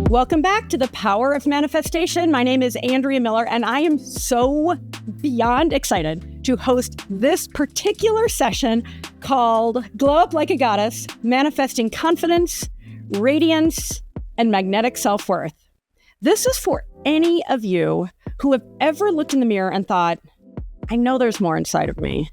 Welcome back to the Power of Manifestation. My name is Andrea Miller, and I am so beyond excited to host this particular session called Glow Up Like a Goddess, Manifesting Confidence, Radiance, and Magnetic Self-Worth. This is for any of you who have ever looked in the mirror and thought, I know there's more inside of me.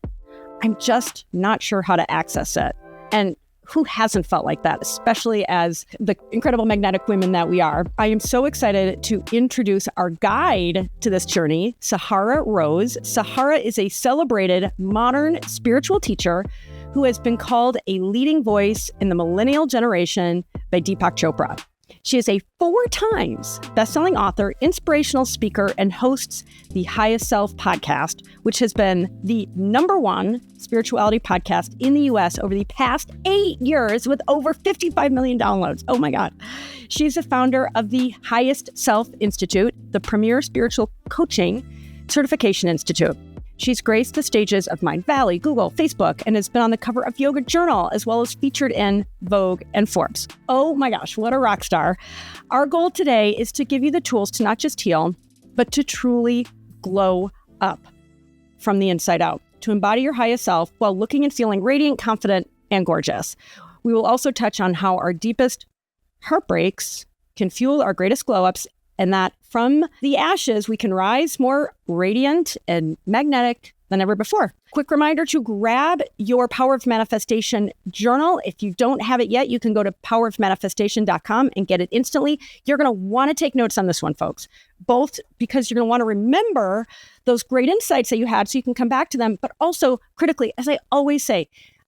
I'm just not sure how to access it. And who hasn't felt like that, especially as the incredible magnetic women that we are? I am so excited to introduce our guide to this journey, Sahara Rose. Sahara is a celebrated modern spiritual teacher who has been called a leading voice in the millennial generation by Deepak Chopra. She is a 4 times bestselling author, inspirational speaker, and hosts the Highest Self podcast, which has been the #1 spirituality podcast in the US over the past 8 years with over 55 million downloads. Oh my God. She's the founder of the Highest Self Institute, the premier spiritual coaching certification institute. She's graced the stages of Mind Valley, Google, Facebook, and has been on the cover of Yoga Journal, as well as featured in Vogue and Forbes. Oh my gosh, what a rock star. Our goal today is to give you the tools to not just heal, but to truly glow up from the inside out, to embody your highest self while looking and feeling radiant, confident, and gorgeous. We will also touch on how our deepest heartbreaks can fuel our greatest glow-ups, and that from the ashes, we can rise more radiant and magnetic than ever before. Quick reminder to grab your Power of Manifestation journal. If you don't have it yet, you can go to powerofmanifestation.com and get it instantly. You're going to want to take notes on this one, folks, both because you're going to want to remember those great insights that you had so you can come back to them, but also critically, as I always say,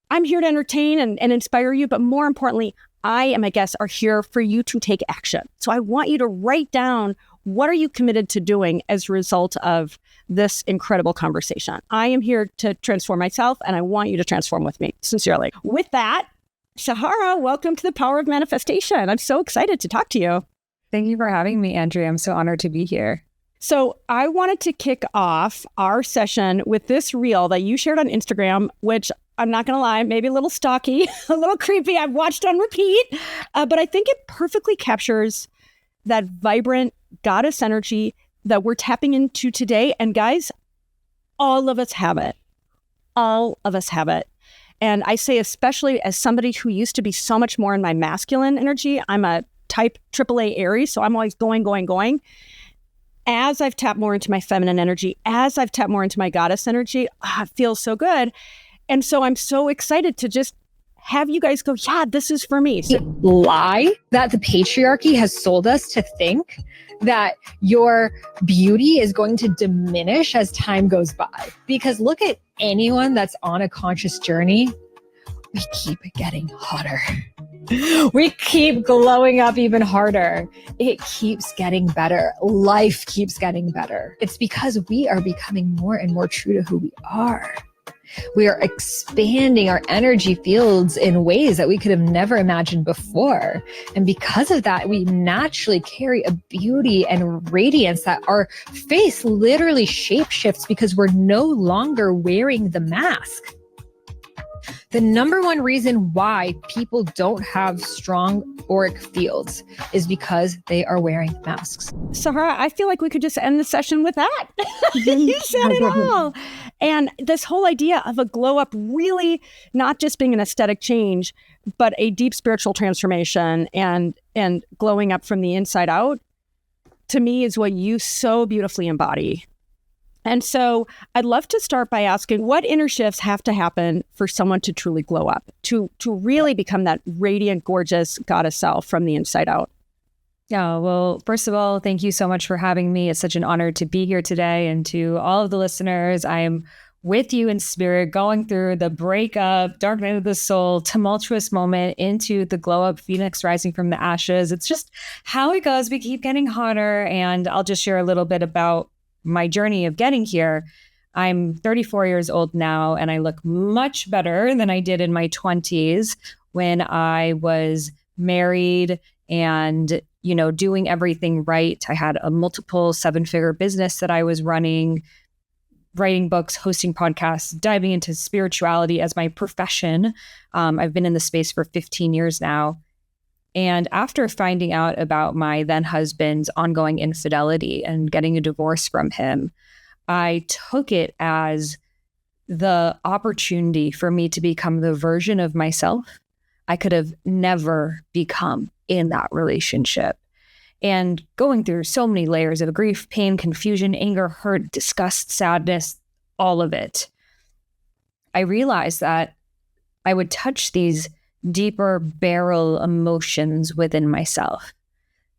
I'm here to entertain and inspire you, but more importantly, I and my guests are here for you to take action. So I want you to write down, what are you committed to doing as a result of this incredible conversation? I am here to transform myself, and I want you to transform with me, sincerely. With that, Sahara, welcome to the Power of Manifestation. I'm so excited to talk to you. Thank you for having me, Andrea. I'm so honored to be here. So I wanted to kick off our session with this reel that you shared on Instagram, which I'm not going to lie, maybe a little stalky, a little creepy. I've watched on repeat, but I think it perfectly captures that vibrant goddess energy that we're tapping into today. And guys, all of us have it. All of us have it. And I say, especially as somebody who used to be so much more in my masculine energy, I'm a type AAA Aries, so I'm always going. As I've tapped more into my feminine energy, as I've tapped more into my goddess energy, it feels so good. And so I'm so excited to just have you guys go, yeah, this is for me. The lie that the patriarchy has sold us to think that your beauty is going to diminish as time goes by. Because look at anyone that's on a conscious journey, we keep getting hotter. We keep glowing up even harder. It keeps getting better. Life keeps getting better. It's because we are becoming more and more true to who we are. We are expanding our energy fields in ways that we could have never imagined before. And because of that, we naturally carry a beauty and radiance that our face literally shapeshifts because we're no longer wearing the mask. The #1 reason why people don't have strong auric fields is because they are wearing masks. Sahara, I feel like we could just end the session with that. You said it all. And this whole idea of a glow up really not just being an aesthetic change, but a deep spiritual transformation and glowing up from the inside out, to me, is what you so beautifully embody. And so I'd love to start by asking, what inner shifts have to happen for someone to truly glow up, to really become that radiant, gorgeous goddess self from the inside out? Yeah, well, first of all, thank you so much for having me. It's such an honor to be here today. And to all of the listeners, I am with you in spirit, going through the breakup, dark night of the soul, tumultuous moment into the glow up, phoenix rising from the ashes. It's just how it goes. We keep getting hotter. And I'll just share a little bit about my journey of getting here. I'm 34 years old now, and I look much better than I did in my 20s when I was married and, doing everything right. I had a multiple 7-figure business that I was running, writing books, hosting podcasts, diving into spirituality as my profession. I've been in the space for 15 years now. And after finding out about my then husband's ongoing infidelity and getting a divorce from him, I took it as the opportunity for me to become the version of myself I could have never become in that relationship. And going through so many layers of grief, pain, confusion, anger, hurt, disgust, sadness, all of it, I realized that I would touch these deeper barrel emotions within myself,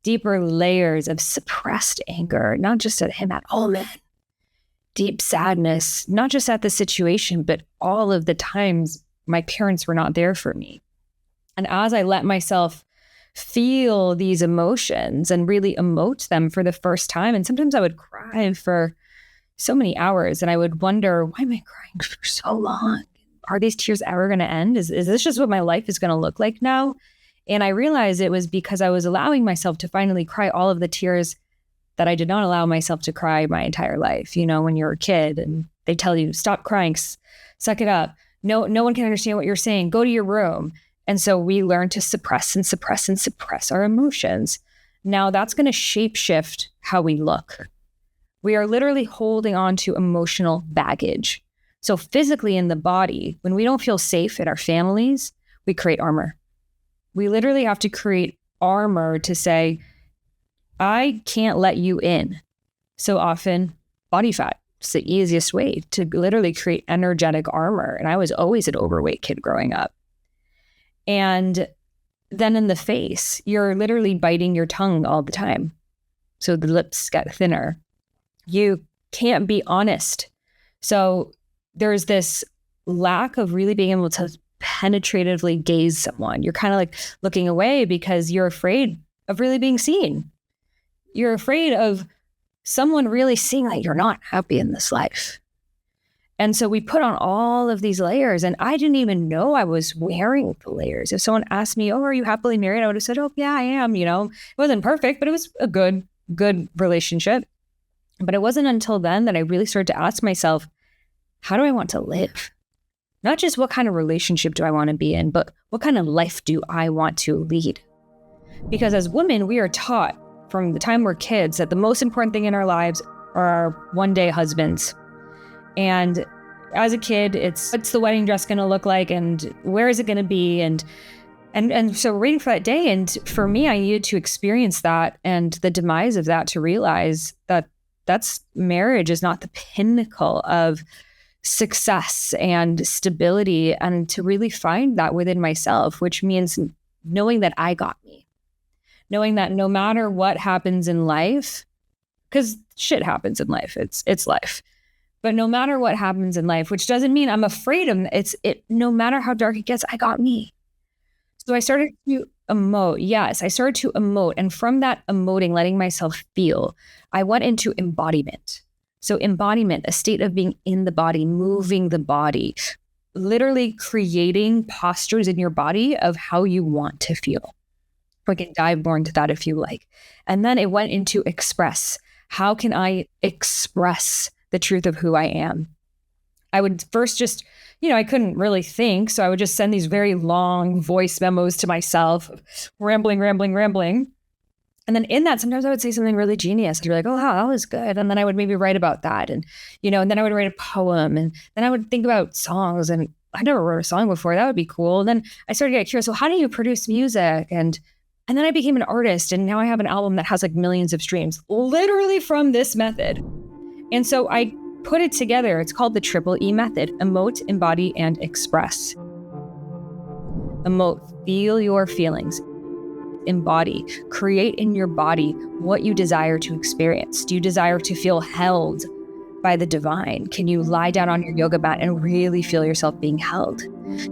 deeper layers of suppressed anger, not just at him, at all men, deep sadness, not just at the situation, but all of the times my parents were not there for me. And as I let myself feel these emotions and really emote them for the first time, and sometimes I would cry for so many hours, and I would wonder, why am I crying for so long? Are these tears ever going to end? Is this just what my life is going to look like now? And I realized it was because I was allowing myself to finally cry all of the tears that I did not allow myself to cry my entire life. You know, when you're a kid and they tell you, stop crying, suck it up. No one can understand what you're saying. Go to your room. And so we learn to suppress and suppress and suppress our emotions. Now that's going to shape shift how we look. We are literally holding on to emotional baggage. So physically in the body, when we don't feel safe in our families, we create armor. We literally have to create armor to say, I can't let you in. So often, body fat is the easiest way to literally create energetic armor. And I was always an overweight kid growing up. And then in the face, you're literally biting your tongue all the time. So the lips get thinner. You can't be honest. So there's this lack of really being able to penetratively gaze someone. You're kind of like looking away because you're afraid of really being seen. You're afraid of someone really seeing that you're not happy in this life. And so we put on all of these layers, and I didn't even know I was wearing the layers. If someone asked me, oh, are you happily married? I would have said, oh, yeah, I am. You know, it wasn't perfect, but it was a good relationship. But it wasn't until then that I really started to ask myself, how do I want to live? Not just what kind of relationship do I want to be in, but what kind of life do I want to lead? Because as women, we are taught from the time we're kids that the most important thing in our lives are our one-day husbands. And as a kid, it's what's the wedding dress going to look like, and where is it going to be, and so we're waiting for that day. And for me, I needed to experience that and the demise of that to realize that marriage is not the pinnacle of success and stability, and to really find that within myself, which means knowing that I got me, knowing that no matter what happens in life, because shit happens in life, it's life. But no matter what happens in life, which doesn't mean I'm afraid of it, no matter how dark it gets, I got me. So I started to emote. Yes, I started to emote. And from that emoting, letting myself feel, I went into embodiment. So embodiment, a state of being in the body, moving the body, literally creating postures in your body of how you want to feel. We can dive more into that if you like. And then it went into express. How can I express the truth of who I am? I would first just, I couldn't really think. So I would just send these very long voice memos to myself, rambling. And then in that, sometimes I would say something really genius. You're like, oh, wow, that was good. And then I would maybe write about that. And, and then I would write a poem. And then I would think about songs. And I never wrote a song before. That would be cool. And then I started to get curious. Well, how do you produce music? And then I became an artist. And now I have an album that has like millions of streams, literally from this method. And so I put it together. It's called the Triple E method: emote, embody, and express. Emote, feel your feelings. Embody, create in your body what you desire to experience. Do you desire to feel held by the divine? Can you lie down on your yoga mat and really feel yourself being held?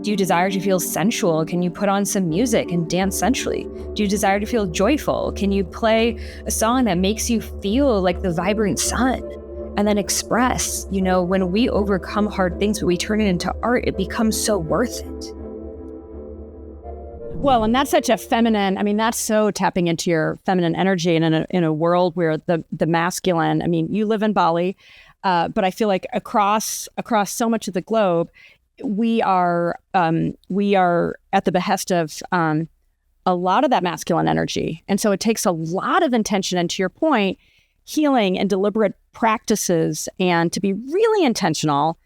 Do you desire to feel sensual? Can you put on some music and dance sensually? Do you desire to feel joyful? Can you play a song that makes you feel like the vibrant sun? And then express, when we overcome hard things, but we turn it into art, it becomes so worth it. Well, and that's such a feminine, that's so tapping into your feminine energy, and in a world where the masculine, you live in Bali, but I feel like across so much of the globe, we are at the behest of a lot of that masculine energy. And so it takes a lot of intention. And to your point, healing and deliberate practices, and to be really intentional,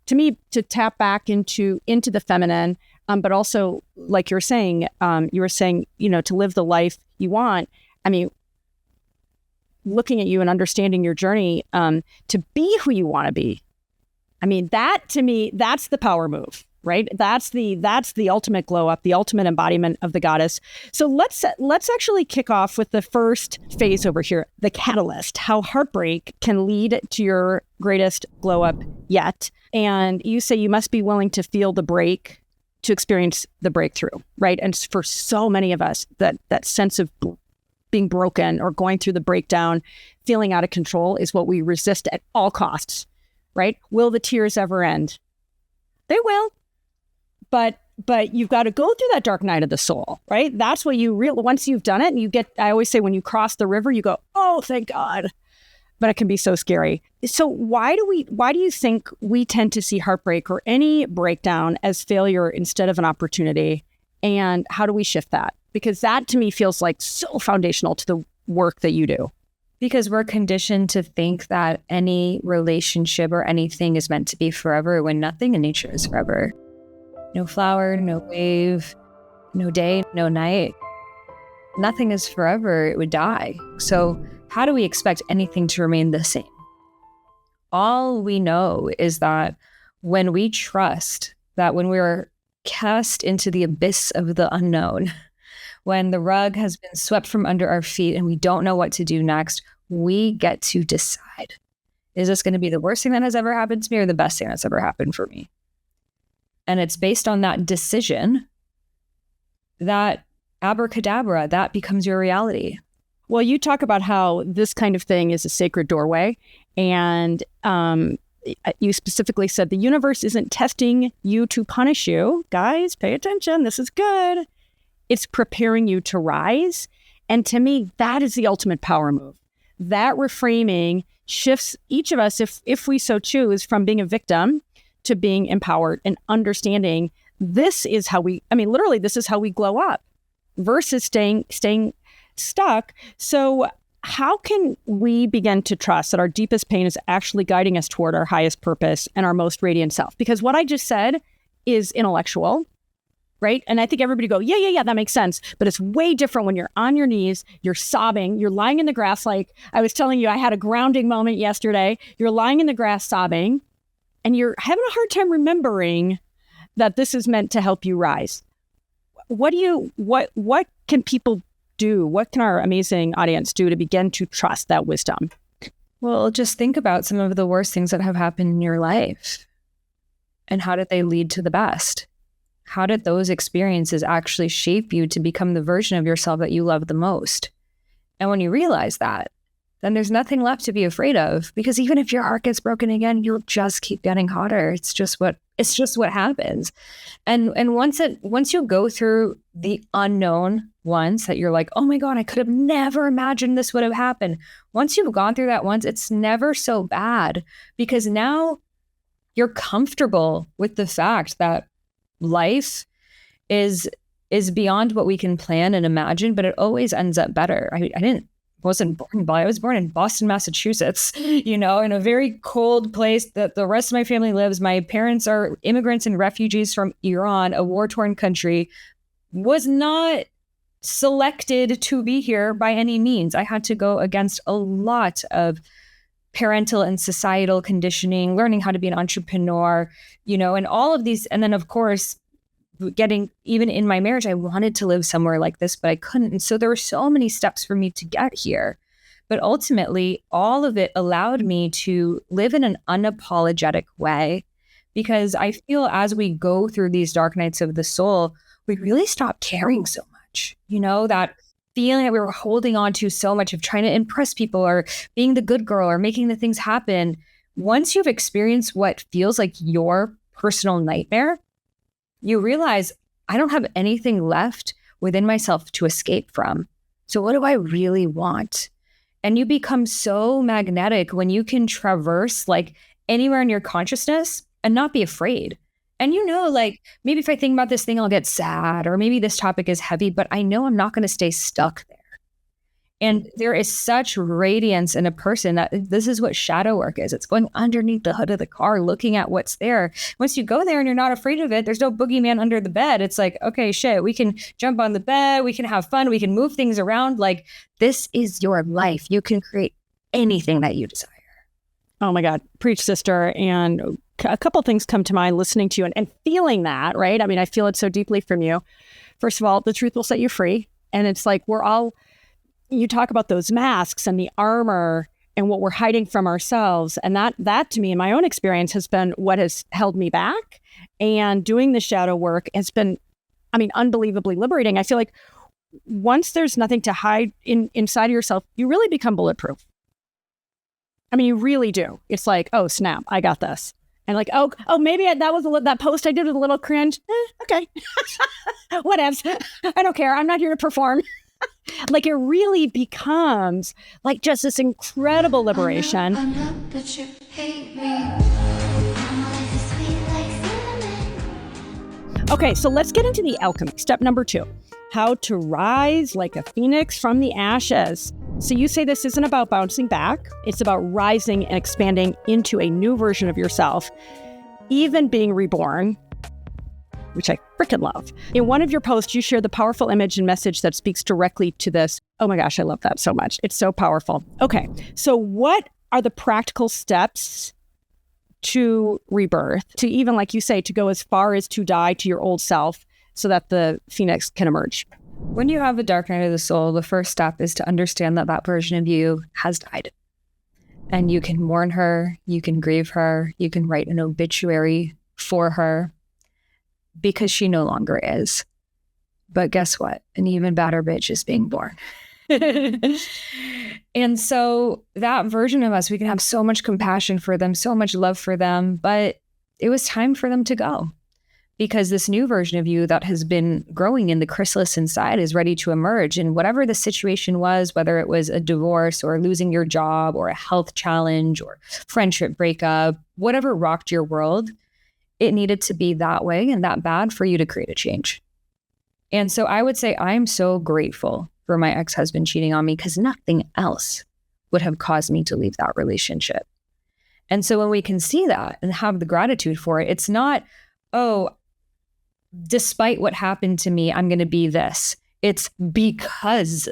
to me, to tap back into the feminine, but also, like you were saying, to live the life you want. I mean, looking at you and understanding your journey, to be who you want to be. I mean, that to me, that's the power move, right? That's the ultimate glow up, the ultimate embodiment of the goddess. So let's actually kick off with the first phase over here, the catalyst, how heartbreak can lead to your greatest glow up yet. And you say you must be willing to feel the break to experience the breakthrough, right? And for so many of us, that sense of being broken or going through the breakdown, feeling out of control is what we resist at all costs, right? Will the tears ever end? They will. But you've got to go through that dark night of the soul, right? That's what once you've done it, and I always say when you cross the river, you go, oh, thank God. But it can be so scary. So why do you think we tend to see heartbreak or any breakdown as failure instead of an opportunity? And how do we shift that? Because that to me feels like so foundational to the work that you do. Because we're conditioned to think that any relationship or anything is meant to be forever, when nothing in nature is forever. No flower, no wave, no day, no night. Nothing is forever. It would die. So how do we expect anything to remain the same? All we know is that when we trust that when we're cast into the abyss of the unknown, when the rug has been swept from under our feet and we don't know what to do next, we get to decide. Is this going to be the worst thing that has ever happened to me or the best thing that's ever happened for me? And it's based on that decision that abracadabra, that becomes your reality. Well, you talk about how this kind of thing is a sacred doorway. And you specifically said the universe isn't testing you to punish you. Guys, pay attention. This is good. It's preparing you to rise. And to me, that is the ultimate power move. That reframing shifts each of us, if we so choose, from being a victim to being empowered and understanding this is how this is how we glow up versus staying stuck. So how can we begin to trust that our deepest pain is actually guiding us toward our highest purpose and our most radiant self? Because what I just said is intellectual, right? And I think everybody go, yeah, that makes sense. But it's way different when you're on your knees, you're sobbing, you're lying in the grass. Like I was telling you, I had a grounding moment yesterday. You're lying in the grass sobbing, and you're having a hard time remembering that this is meant to help you rise. What can people do? What can our amazing audience do to begin to trust that wisdom? Well, just think about some of the worst things that have happened in your life. And how did they lead to the best? How did those experiences actually shape you to become the version of yourself that you love the most? And when you realize that, then there's nothing left to be afraid of, because even if your heart gets broken again, you'll just keep getting hotter. It's just what happens. And once you go through the unknown once, that you're like, oh my God, I could have never imagined this would have happened. Once you've gone through that once, it's never so bad, because now you're comfortable with the fact that life is beyond what we can plan and imagine, but it always ends up better. I was born in Boston, Massachusetts, in a very cold place that the rest of my family lives. My parents are immigrants and refugees from Iran, a war-torn country. Was not selected to be here by any means. I had to go against a lot of parental and societal conditioning, learning how to be an entrepreneur, and all of these. And then, of course, even in my marriage, I wanted to live somewhere like this, but I couldn't. And so there were so many steps for me to get here. But ultimately, all of it allowed me to live in an unapologetic way, because I feel as we go through these dark nights of the soul, we really stop caring so much, that feeling that we were holding on to so much of trying to impress people or being the good girl or making the things happen. Once you've experienced what feels like your personal nightmare, you realize I don't have anything left within myself to escape from. So what do I really want? And you become so magnetic when you can traverse like anywhere in your consciousness and not be afraid. And like maybe if I think about this thing, I'll get sad, or maybe this topic is heavy, but I know I'm not going to stay stuck there. And there is such radiance in a person that this is what shadow work is. It's going underneath the hood of the car, looking at what's there. Once you go there and you're not afraid of it, there's no boogeyman under the bed. It's like, okay, shit, we can jump on the bed. We can have fun. We can move things around. Like, this is your life. You can create anything that you desire. Oh my God. Preach, sister. And a couple things come to mind listening to you and feeling that, right? I mean, I feel it so deeply from you. First of all, the truth will set you free. And it's like, you talk about those masks and the armor and what we're hiding from ourselves. And that to me, in my own experience, has been what has held me back. And doing the shadow work has been, unbelievably liberating. I feel like once there's nothing to hide inside of yourself, you really become bulletproof. You really do. It's like, oh, snap, I got this. And like, oh, maybe that post I did was a little cringe. Okay. Whatevs. I don't care. I'm not here to perform. Like, it really becomes like just this incredible liberation. I know that you hate me. Okay, so let's get into the alchemy. Step number 2, how to rise like a phoenix from the ashes. So you say this isn't about bouncing back. It's about rising and expanding into a new version of yourself, even being reborn, which I freaking love. In one of your posts, you share the powerful image and message that speaks directly to this. Oh my gosh, I love that so much. It's so powerful. Okay, so what are the practical steps to rebirth, to even, like you say, to go as far as to die to your old self so that the phoenix can emerge? When you have a dark night of the soul, the first step is to understand that version of you has died. And you can mourn her, you can grieve her, you can write an obituary for her, because she no longer is. But guess what? An even badder bitch is being born. And so that version of us, we can have so much compassion for them, so much love for them, but it was time for them to go. Because this new version of you that has been growing in the chrysalis inside is ready to emerge. And whatever the situation was, whether it was a divorce or losing your job or a health challenge or friendship breakup, whatever rocked your world, it needed to be that way and that bad for you to create a change. And so I would say I'm so grateful for my ex-husband cheating on me, because nothing else would have caused me to leave that relationship. And so when we can see that and have the gratitude for it, it's not, oh, despite what happened to me, I'm going to be this. It's because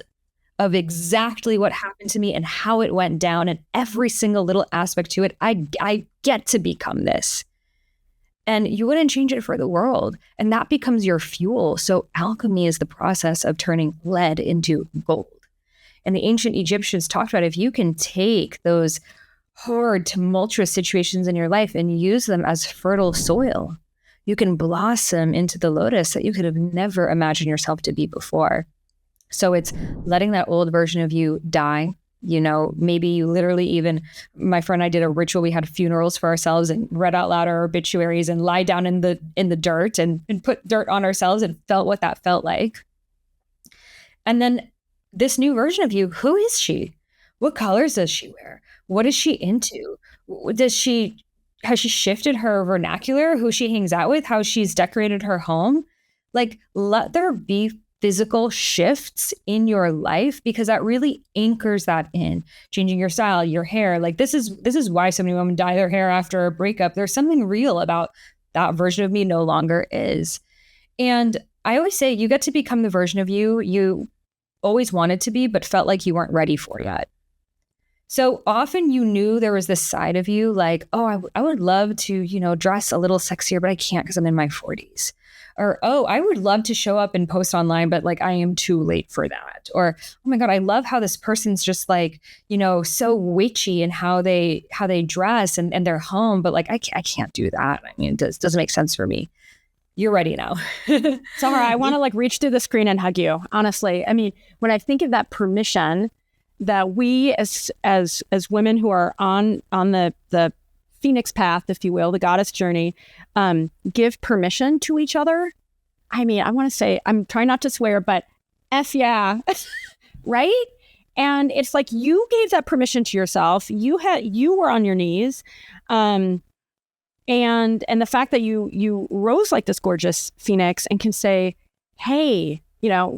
of exactly what happened to me and how it went down and every single little aspect to it, I get to become this. And you wouldn't change it for the world. And that becomes your fuel. So alchemy is the process of turning lead into gold. And the ancient Egyptians talked about, if you can take those hard, tumultuous situations in your life and use them as fertile soil, you can blossom into the lotus that you could have never imagined yourself to be before. So it's letting that old version of you die. Maybe you literally even, my friend and I did a ritual. We had funerals for ourselves and read out loud our obituaries and lie down in the dirt and put dirt on ourselves and felt what that felt like. And then this new version of you, who is she? What colors does she wear? What is she into? Has she shifted her vernacular, who she hangs out with, how she's decorated her home? Like, let there be physical shifts in your life, because that really anchors that in. Changing your style, your hair. Like, this is why so many women dye their hair after a breakup. There's something real about that version of me no longer is. And I always say you get to become the version of you always wanted to be, but felt like you weren't ready for yet. So often you knew there was this side of you like, oh, I would love to, dress a little sexier, but I can't because I'm in my 40s. Or, oh, I would love to show up and post online, but like I am too late for that. Or, oh my God, I love how this person's just like, so witchy in how they dress and their home, but like I can't do that. I mean, it doesn't make sense for me. You're ready now. Sahara, I want to reach through the screen and hug you. Honestly, I mean, when I think of that permission that we as women who are on the phoenix path, if you will, the goddess journey, give permission to each other. I mean, I want to say, I'm trying not to swear, but F yeah, right? And it's like you gave that permission to yourself. You were on your knees. And the fact that you rose like this gorgeous phoenix and can say, hey,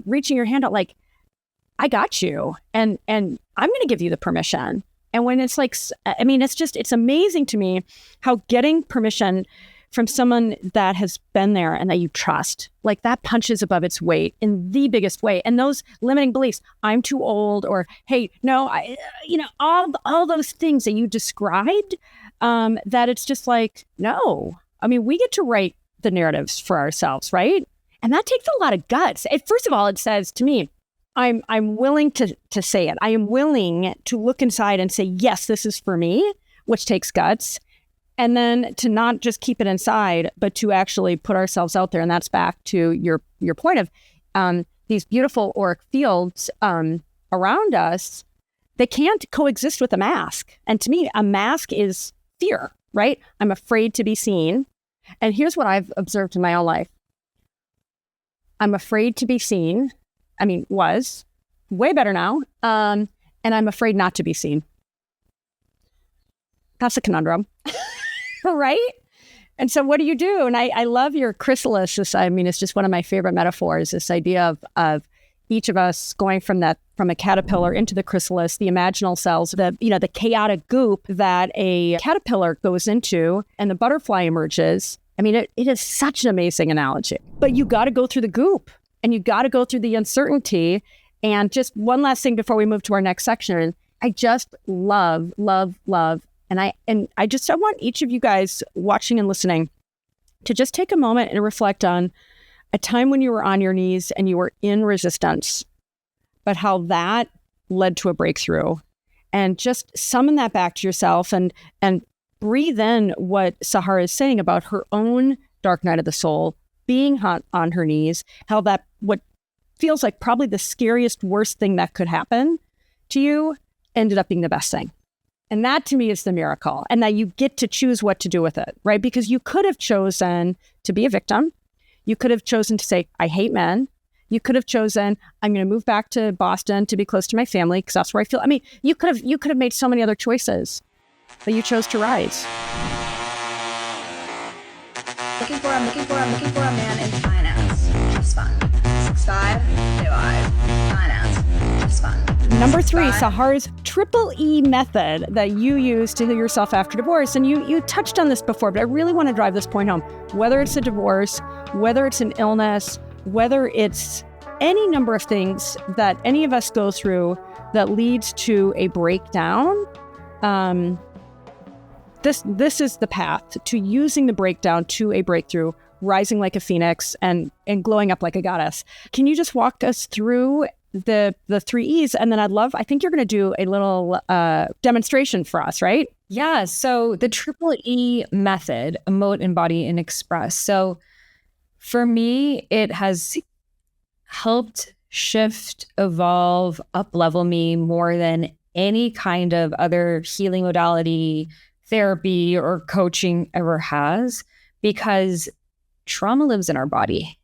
reaching your hand out, like, I got you. And I'm going to give you the permission. And when it's like, it's amazing to me how getting permission from someone that has been there and that you trust, like that punches above its weight in the biggest way. And those limiting beliefs, I'm too old, or, hey, no, all those things that you described, that it's just like, no, we get to write the narratives for ourselves, right? And that takes a lot of guts. First of all, it says to me, I'm willing to say it. I am willing to look inside and say, yes, this is for me, which takes guts. And then to not just keep it inside, but to actually put ourselves out there. And that's back to your point of these beautiful auric fields around us. They can't coexist with a mask. And to me, a mask is fear, right? I'm afraid to be seen. And here's what I've observed in my own life. I'm afraid to be seen. Was way better now. And I'm afraid not to be seen. That's a conundrum. Right? And so what do you do? And I love your chrysalis. It's just one of my favorite metaphors, this idea of each of us going from a caterpillar into the chrysalis, the imaginal cells, the chaotic goop that a caterpillar goes into and the butterfly emerges. It is such an amazing analogy. But you got to go through the goop and you got to go through the uncertainty. And just one last thing before we move to our next section, I just love. And I want each of you guys watching and listening to just take a moment and reflect on a time when you were on your knees and you were in resistance, but how that led to a breakthrough. And just summon that back to yourself and breathe in what Sahara is saying about her own dark night of the soul, being on her knees, how that what feels like probably the scariest, worst thing that could happen to you ended up being the best thing. And that to me is the miracle, and that you get to choose what to do with it, right? Because you could have chosen to be a victim. You could have chosen to say, I hate men. You could have chosen, I'm going to move back to Boston to be close to my family because that's where I feel. You could have made so many other choices, but you chose to rise. I'm looking for a man in finance. Just fun. 6'5", blue eyes, finance. Just fun. Number 3, Sahara's triple E method that you use to heal yourself after divorce. And you touched on this before, but I really want to drive this point home. Whether it's a divorce, whether it's an illness, whether it's any number of things that any of us go through that leads to a breakdown, this is the path to using the breakdown to a breakthrough, rising like a phoenix and glowing up like a goddess. Can you just walk us through the 3 E's? And then I think you're going to do a little demonstration for us, right? Yeah. So the triple E method, emote, embody, and express. So for me, it has helped shift, evolve, up-level me more than any kind of other healing modality, therapy, or coaching ever has, because trauma lives in our body.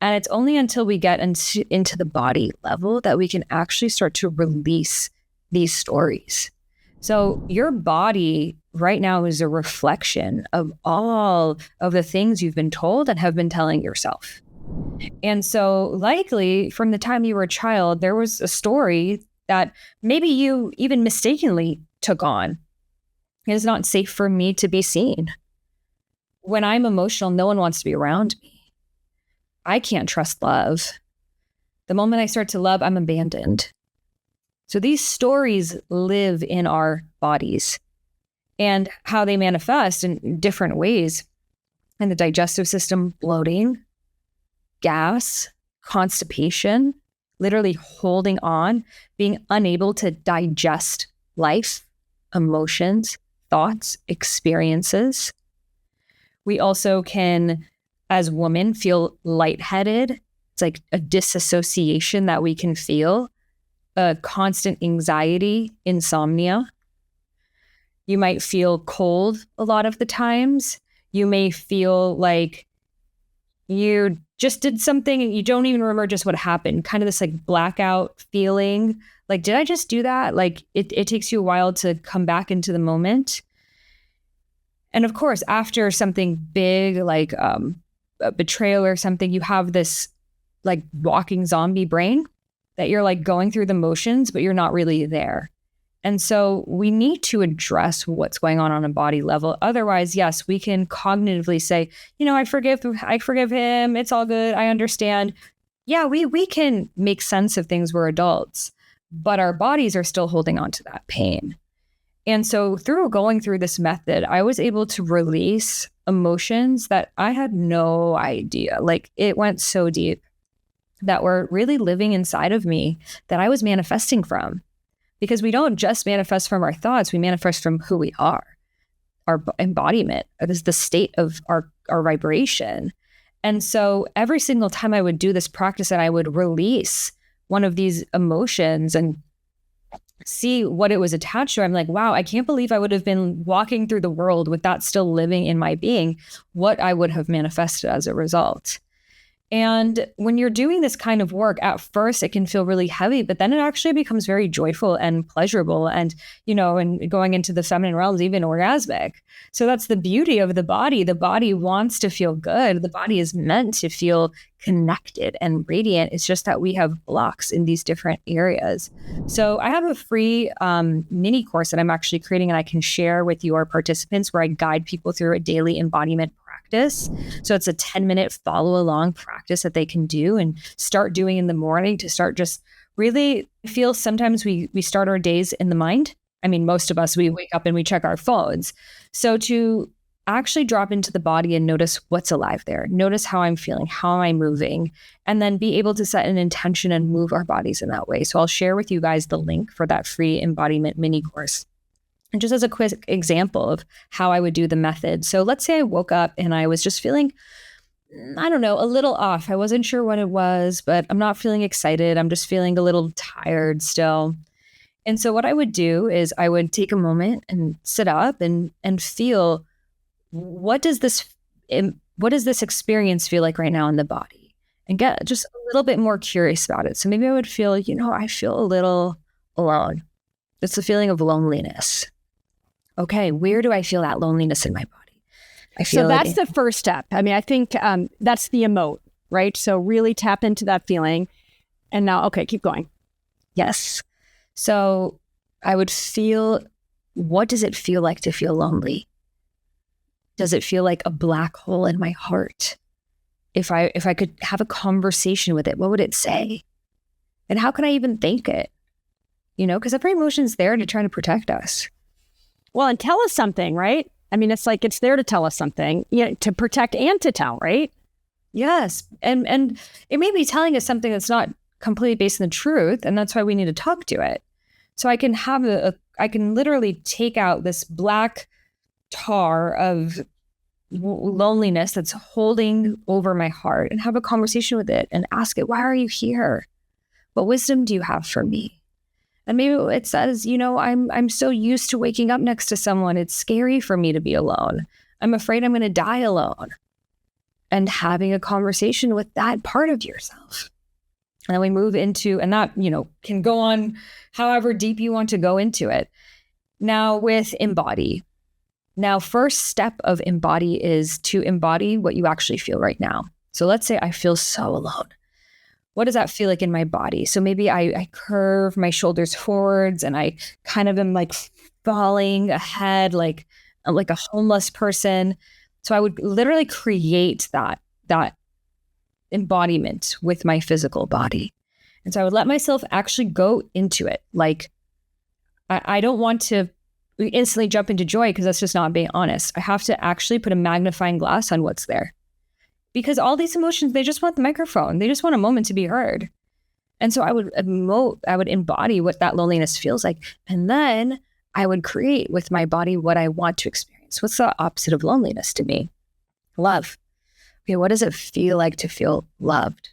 And it's only until we get into the body level that we can actually start to release these stories. So your body right now is a reflection of all of the things you've been told and have been telling yourself. And so likely from the time you were a child, there was a story that maybe you even mistakenly took on. It is not safe for me to be seen. When I'm emotional, no one wants to be around me. I can't trust love. The moment I start to love, I'm abandoned. So these stories live in our bodies, and how they manifest in different ways. In the digestive system, bloating, gas, constipation, literally holding on, being unable to digest life, emotions, thoughts, experiences. We also can, as women, feel lightheaded. It's like a disassociation that we can feel, a constant anxiety, insomnia. You might feel cold a lot of the times. You may feel like you just did something and you don't even remember just what happened. Kind of this like blackout feeling. Like, did I just do that? Like it takes you a while to come back into the moment. And of course, after something big like a betrayal or something, you have this like walking zombie brain that you're like going through the motions, but you're not really there. And so we need to address what's going on a body level. Otherwise, yes, we can cognitively say, I forgive him. It's all good. I understand. Yeah, we can make sense of things. We're adults, but our bodies are still holding on to that pain. And so through going through this method, I was able to release emotions that I had no idea. Like it went so deep that were really living inside of me that I was manifesting from. Because we don't just manifest from our thoughts, we manifest from who we are. Our embodiment is the state of our vibration. And so every single time I would do this practice and I would release one of these emotions and see what it was attached to, I'm like, wow, I can't believe I would have been walking through the world with that still living in my being, what I would have manifested as a result. And when you're doing this kind of work, at first it can feel really heavy, but then it actually becomes very joyful and pleasurable and, and going into the feminine realms, even orgasmic. So that's the beauty of the body. The body wants to feel good. The body is meant to feel connected and radiant. It's just that we have blocks in these different areas. So I have a free mini course that I'm actually creating and I can share with your participants where I guide people through a daily embodiment practice. So it's a 10-minute follow along practice that they can do and start doing in the morning to start just really feel. Sometimes we start our days in the mind. I mean, most of us, we wake up and we check our phones. So to actually drop into the body and notice what's alive there, notice how I'm feeling, how am I moving, and then be able to set an intention and move our bodies in that way. So I'll share with you guys the link for that free embodiment mini course. And just as a quick example of how I would do the method. So let's say I woke up and I was just feeling, I don't know, a little off. I wasn't sure what it was, but I'm not feeling excited. I'm just feeling a little tired still. And so what I would do is I would take a moment and sit up and feel, what does this experience feel like right now in the body? And get just a little bit more curious about it. So maybe I would feel, I feel a little alone. It's the feeling of loneliness. Okay, where do I feel that loneliness in my body? So that's the first step. I mean, I think that's the emote, right? So really tap into that feeling. And now, okay, keep going. Yes. So I would feel, what does it feel like to feel lonely? Does it feel like a black hole in my heart? If I could have a conversation with it, what would it say? And how can I even thank it? Because every emotion's there to try to protect us. Well, and tell us something, right? I mean, it's like it's there to tell us something, to protect and to tell, right? Yes. And it may be telling us something that's not completely based on the truth. And that's why we need to talk to it. So I can have I can literally take out this black tar of loneliness that's holding over my heart and have a conversation with it and ask it, why are you here? What wisdom do you have for me? And maybe it says, I'm so used to waking up next to someone. It's scary for me to be alone. I'm afraid I'm going to die alone. And having a conversation with that part of yourself. And then we move into, and that, can go on however deep you want to go into it. Now with Embody. Now, first step of Embody is to embody what you actually feel right now. So let's say I feel so alone. What does that feel like in my body? So maybe I curve my shoulders forwards and I kind of am like falling ahead, like a homeless person. So I would literally create that embodiment with my physical body. And so I would let myself actually go into it. Like I don't want to instantly jump into joy because that's just not being honest. I have to actually put a magnifying glass on what's there. Because all these emotions, they just want the microphone. They just want a moment to be heard. And so I would embody what that loneliness feels like. And then I would create with my body what I want to experience. What's the opposite of loneliness to me? Love. Okay, what does it feel like to feel loved?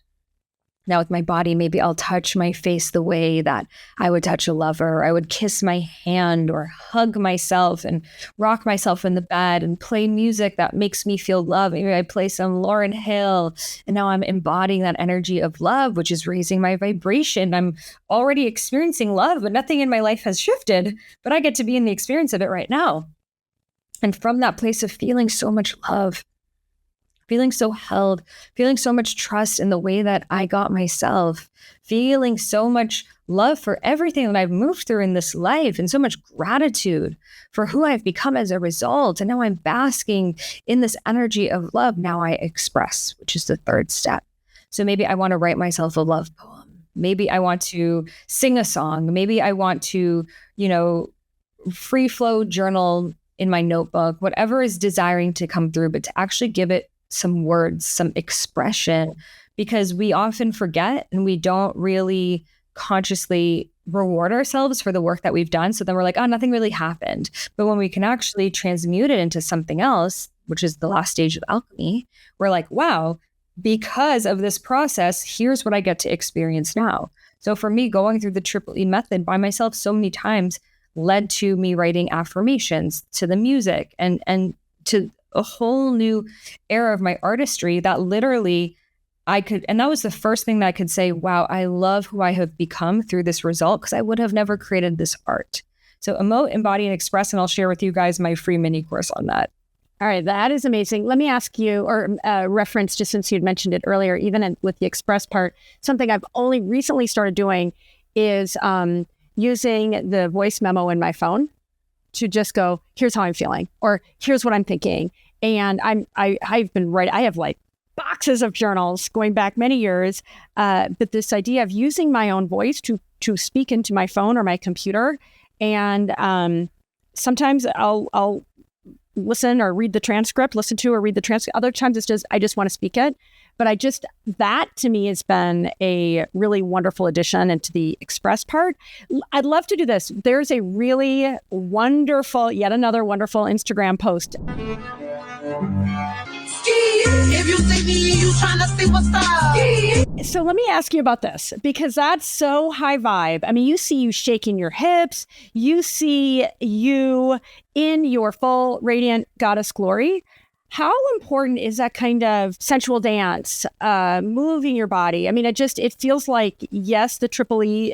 Now with my body, maybe I'll touch my face the way that I would touch a lover. I would kiss my hand or hug myself and rock myself in the bed and play music that makes me feel love. Maybe I play some Lauryn Hill and now I'm embodying that energy of love, which is raising my vibration. I'm already experiencing love, but nothing in my life has shifted, but I get to be in the experience of it right now. And from that place of feeling so much love, feeling so held, feeling so much trust in the way that I got myself, feeling so much love for everything that I've moved through in this life, and so much gratitude for who I've become as a result. And now I'm basking in this energy of love. Now I express, which is the third step. So maybe I want to write myself a love poem. Maybe I want to sing a song. Maybe I want to, free flow journal in my notebook, whatever is desiring to come through, but to actually give it some words, some expression, because we often forget and we don't really consciously reward ourselves for the work that we've done. So then we're like, oh, nothing really happened. But when we can actually transmute it into something else, which is the last stage of alchemy, we're like, wow, because of this process, here's what I get to experience now. So for me, going through the Triple E method by myself so many times led to me writing affirmations, to the music, and to a whole new era of my artistry that literally and that was the first thing that I could say, wow, I love who I have become through this result, because I would have never created this art. So Emote, Embody, and Express, and I'll share with you guys my free mini course on that. All right, that is amazing. Let me ask you, or reference, just since you'd mentioned it earlier, even with the Express part, something I've only recently started doing is using the voice memo in my phone to just go, here's how I'm feeling, or here's what I'm thinking. And I've been writing, I have like boxes of journals going back many years. But this idea of using my own voice to speak into my phone or my computer. And sometimes I'll listen or read the transcript, Other times it's just, I just want to speak it. But that to me has been a really wonderful addition into the Express part. I'd love to do this. There's a really wonderful, yet another wonderful Instagram post. If you see me, you trying to see what's up. So let me ask you about this, because that's so high vibe. I mean, you see you shaking your hips, you see you in your full radiant goddess glory. How important is that kind of sensual dance, moving your body? I mean, it feels like, yes, the Triple E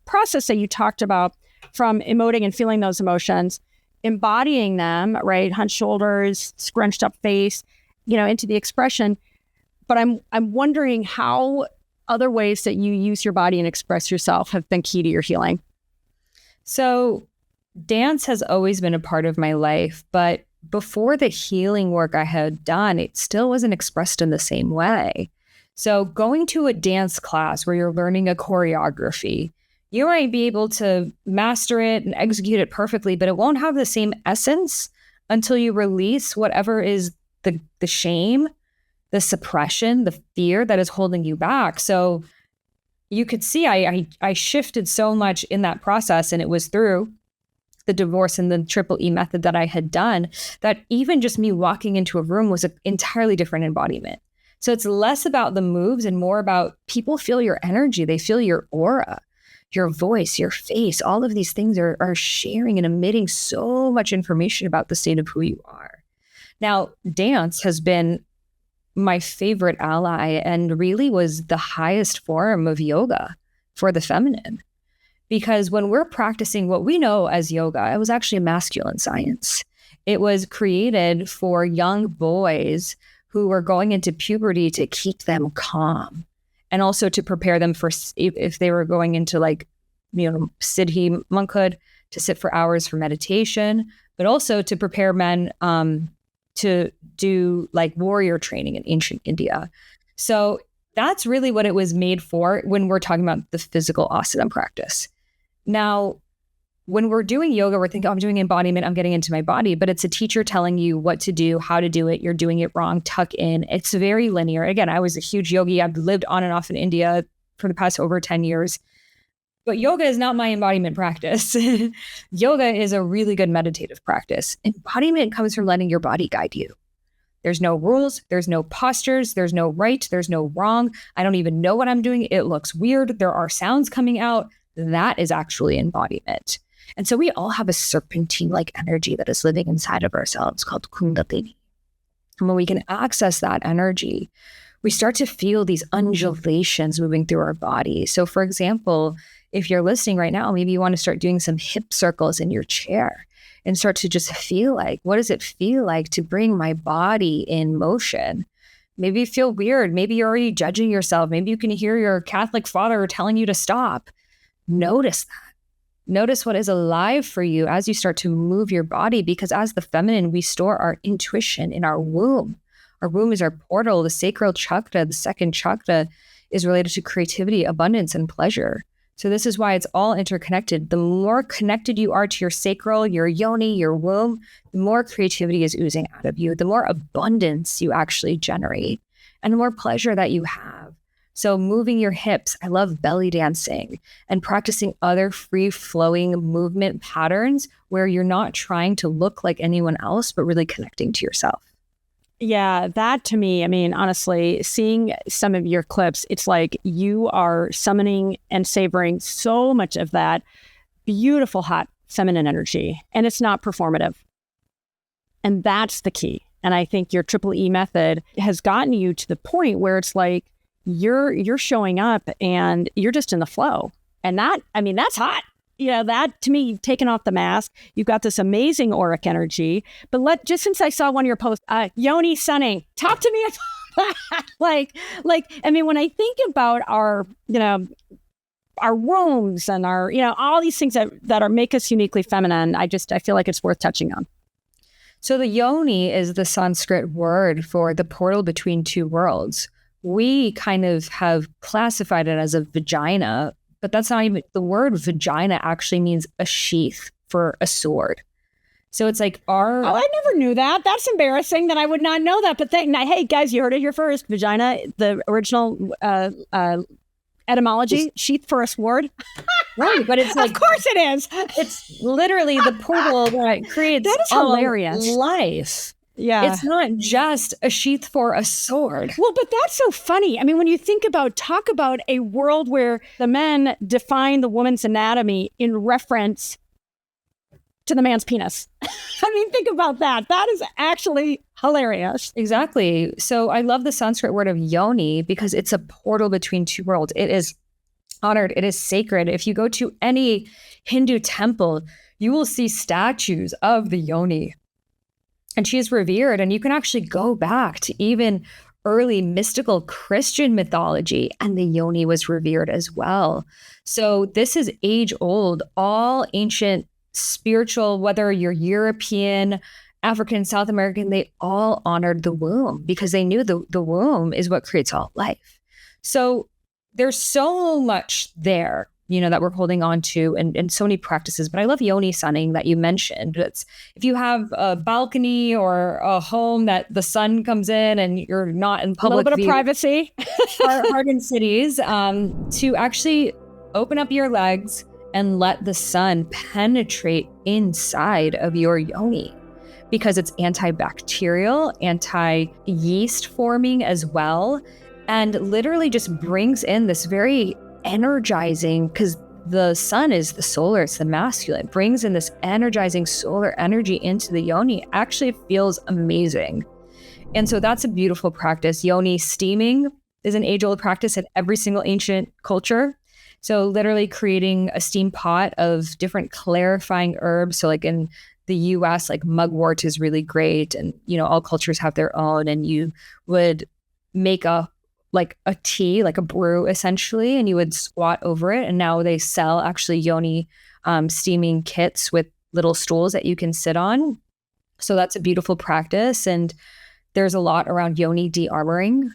process that you talked about, from emoting and feeling those emotions, embodying them, right? Hunched shoulders, scrunched up face, into the expression. But I'm wondering how other ways that you use your body and express yourself have been key to your healing. So dance has always been a part of my life, but before the healing work I had done, it still wasn't expressed in the same way. So going to a dance class where you're learning a choreography, you might be able to master it and execute it perfectly, but it won't have the same essence until you release whatever is the shame, the suppression, the fear that is holding you back. So you could see I shifted so much in that process, and it was through the divorce and the Triple E method that I had done, that even just me walking into a room was an entirely different embodiment. So it's less about the moves and more about people feel your energy. They feel your aura, your voice, your face. All of these things are sharing and emitting so much information about the state of who you are. Now, dance has been my favorite ally and really was the highest form of yoga for the feminine. Because when we're practicing what we know as yoga, it was actually a masculine science. It was created for young boys who were going into puberty to keep them calm, and also to prepare them for if they were going into siddhi monkhood, to sit for hours for meditation, but also to prepare men to do like warrior training in ancient India. So that's really what it was made for when we're talking about the physical asana practice. Now, when we're doing yoga, we're thinking, oh, I'm doing embodiment, I'm getting into my body, but it's a teacher telling you what to do, how to do it. You're doing it wrong, tuck in. It's very linear. Again, I was a huge yogi. I've lived on and off in India for the past over 10 years. But yoga is not my embodiment practice. Yoga is a really good meditative practice. Embodiment comes from letting your body guide you. There's no rules, there's no postures, there's no right, there's no wrong. I don't even know what I'm doing. It looks weird. There are sounds coming out. That is actually embodiment. And so we all have a serpentine-like energy that is living inside of ourselves called Kundalini. And when we can access that energy, we start to feel these undulations moving through our body. So for example, if you're listening right now, maybe you want to start doing some hip circles in your chair and start to just feel like, what does it feel like to bring my body in motion? Maybe you feel weird. Maybe you're already judging yourself. Maybe you can hear your Catholic father telling you to stop. Notice that. Notice what is alive for you as you start to move your body, because as the feminine, we store our intuition in our womb. Our womb is our portal. The sacral chakra, the second chakra, is related to creativity, abundance, and pleasure. So this is why it's all interconnected. The more connected you are to your sacral, your yoni, your womb, the more creativity is oozing out of you, the more abundance you actually generate, and the more pleasure that you have. So moving your hips, I love belly dancing, and practicing other free-flowing movement patterns where you're not trying to look like anyone else, but really connecting to yourself. Yeah, that to me, I mean, honestly, seeing some of your clips, it's like you are summoning and savoring so much of that beautiful, hot feminine energy, and it's not performative. And that's the key. And I think your Triple E method has gotten you to the point where it's like you're showing up and you're just in the flow. And that, I mean, that's hot. You know, that to me, you've taken off the mask. You've got this amazing auric energy. But just since I saw one of your posts, yoni sunning, talk to me. like, I mean, when I think about our, you know, our wombs and our, you know, all these things that are make us uniquely feminine, I feel like it's worth touching on. So the yoni is the Sanskrit word for the portal between two worlds. We kind of have classified it as a vagina, but that's not even, the word vagina actually means a sheath for a sword. So it's like Oh, I never knew that. That's embarrassing that I would not know that. But hey, guys, you heard it here first. Vagina, the original etymology, sheath for a sword. Right, but it's like, of course it is. It's literally the portal that creates that is hilarious life. Yeah. It's not just a sheath for a sword. Well, but that's so funny. I mean, when you talk about a world where the men define the woman's anatomy in reference to the man's penis. I mean, think about that. That is actually hilarious. Exactly. So I love the Sanskrit word of yoni because it's a portal between two worlds. It is honored. It is sacred. If you go to any Hindu temple, you will see statues of the yoni. And she is revered. And you can actually go back to even early mystical Christian mythology, and the yoni was revered as well. So this is age old. All ancient spiritual, whether you're European, African, South American, they all honored the womb because they knew the womb is what creates all life. So there's so much there, you know, that we're holding on to and so many practices. But I love yoni sunning that you mentioned. It's if you have a balcony or a home that the sun comes in and you're not in public a little bit view, of privacy, hard in cities, to actually open up your legs and let the sun penetrate inside of your yoni, because it's antibacterial, anti-yeast forming as well, and literally just brings in this very energizing, because the sun is the solar, it's the masculine, brings in this energizing solar energy into the yoni. It actually feels amazing. And so that's a beautiful practice. Yoni steaming is an age-old practice in every single ancient culture. So literally creating a steam pot of different clarifying herbs. So like in the US, like mugwort is really great. And, you know, all cultures have their own. And you would make a tea, like a brew essentially, and you would squat over it. And now they sell actually yoni steaming kits with little stools that you can sit on. So that's a beautiful practice. And there's a lot around yoni de-armoring.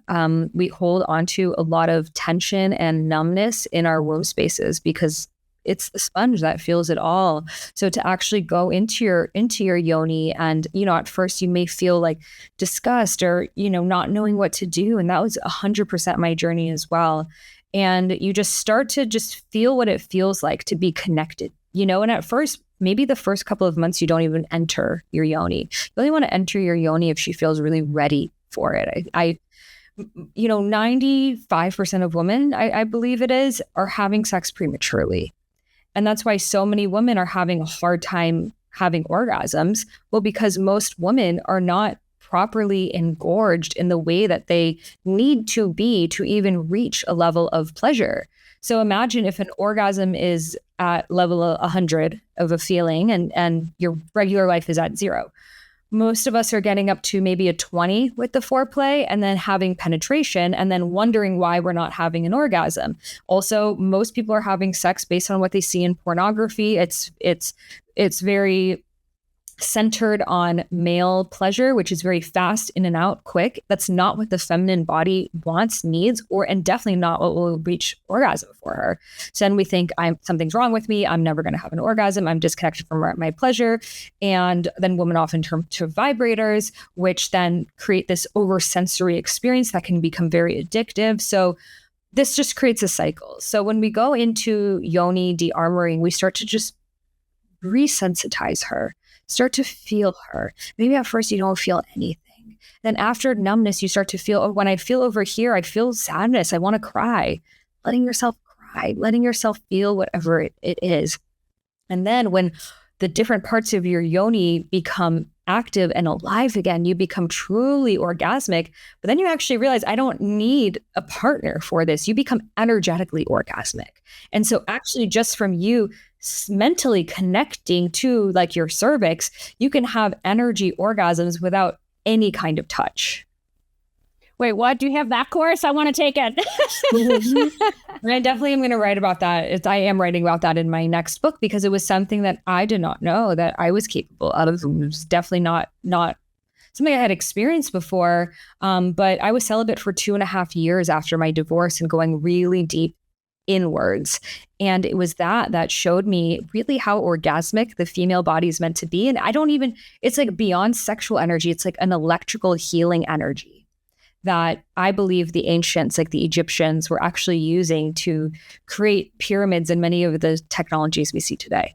We hold onto a lot of tension and numbness in our womb spaces because it's the sponge that feels it all. So to actually go into your yoni, and, you know, at first you may feel like disgust or, you know, not knowing what to do. And that was 100% my journey as well. And you just start to just feel what it feels like to be connected, you know, and at first, maybe the first couple of months, you don't even enter your yoni. You only want to enter your yoni if she feels really ready for it. You know, 95% of women, I believe it is, are having sex prematurely. And that's why so many women are having a hard time having orgasms. Well, because most women are not properly engorged in the way that they need to be to even reach a level of pleasure. So imagine if an orgasm is at level 100 of a feeling and your regular life is at 0. Most of us are getting up to maybe a 20 with the foreplay and then having penetration and then wondering why we're not having an orgasm. Also, most people are having sex based on what they see in pornography. It's very centered on male pleasure, which is very fast, in and out, quick. That's not what the feminine body wants, needs, and definitely not what will reach orgasm for her. So then we think something's wrong with me. I'm never going to have an orgasm. I'm disconnected from my pleasure. And then women often turn to vibrators, which then create this oversensory experience that can become very addictive. So this just creates a cycle. So when we go into yoni de-armoring, we start to just resensitize her. Start to feel her. Maybe at first you don't feel anything. Then after numbness, you start to feel, oh, when I feel over here, I feel sadness. I want to cry. Letting yourself cry, letting yourself feel whatever it is. And then when the different parts of your yoni become active and alive again, you become truly orgasmic. But then you actually realize, I don't need a partner for this. You become energetically orgasmic. And so actually just from you mentally connecting to like your cervix, you can have energy orgasms without any kind of touch. Wait, what? Do you have that course? I want to take it. And I definitely am going to write about that. I am writing about that in my next book because it was something that I did not know that I was capable of. It was definitely not something I had experienced before. But I was celibate for 2.5 years after my divorce and going really deep inwards. And it was that showed me really how orgasmic the female body is meant to be. And it's like beyond sexual energy. It's like an electrical healing energy that I believe the ancients, like the Egyptians, were actually using to create pyramids and many of the technologies we see today.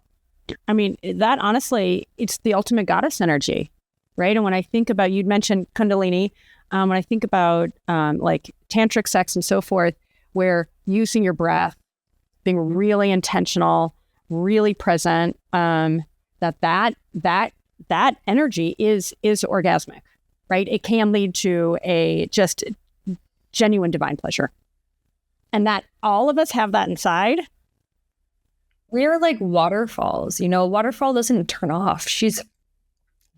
I mean, that honestly, it's the ultimate goddess energy, right? And when I think about, you'd mentioned Kundalini, when I think about like tantric sex and so forth, where using your breath, being really intentional, really present, that energy is orgasmic, right? It can lead to a just genuine divine pleasure. And that all of us have that inside. We're like waterfalls, a waterfall doesn't turn off. She's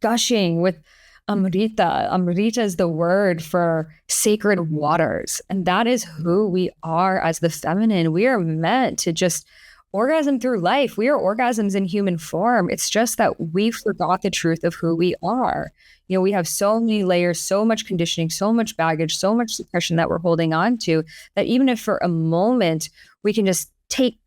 gushing with Amrita. Amrita is the word for sacred waters. And that is who we are as the feminine. We are meant to just orgasm through life. We are orgasms in human form. It's just that we forgot the truth of who we are. We have so many layers, so much conditioning, so much baggage, so much suppression that we're holding on to, that even if for a moment we can just take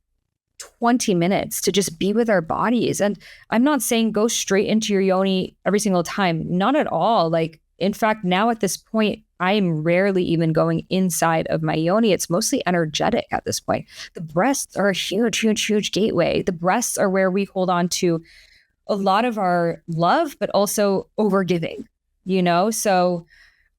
20 minutes to just be with our bodies. And I'm not saying go straight into your yoni every single time. Not at all. Like, in fact, now at this point, I am rarely even going inside of my yoni. It's mostly energetic at this point. The breasts are a huge, huge, huge gateway. The breasts are where we hold on to a lot of our love, but also overgiving, So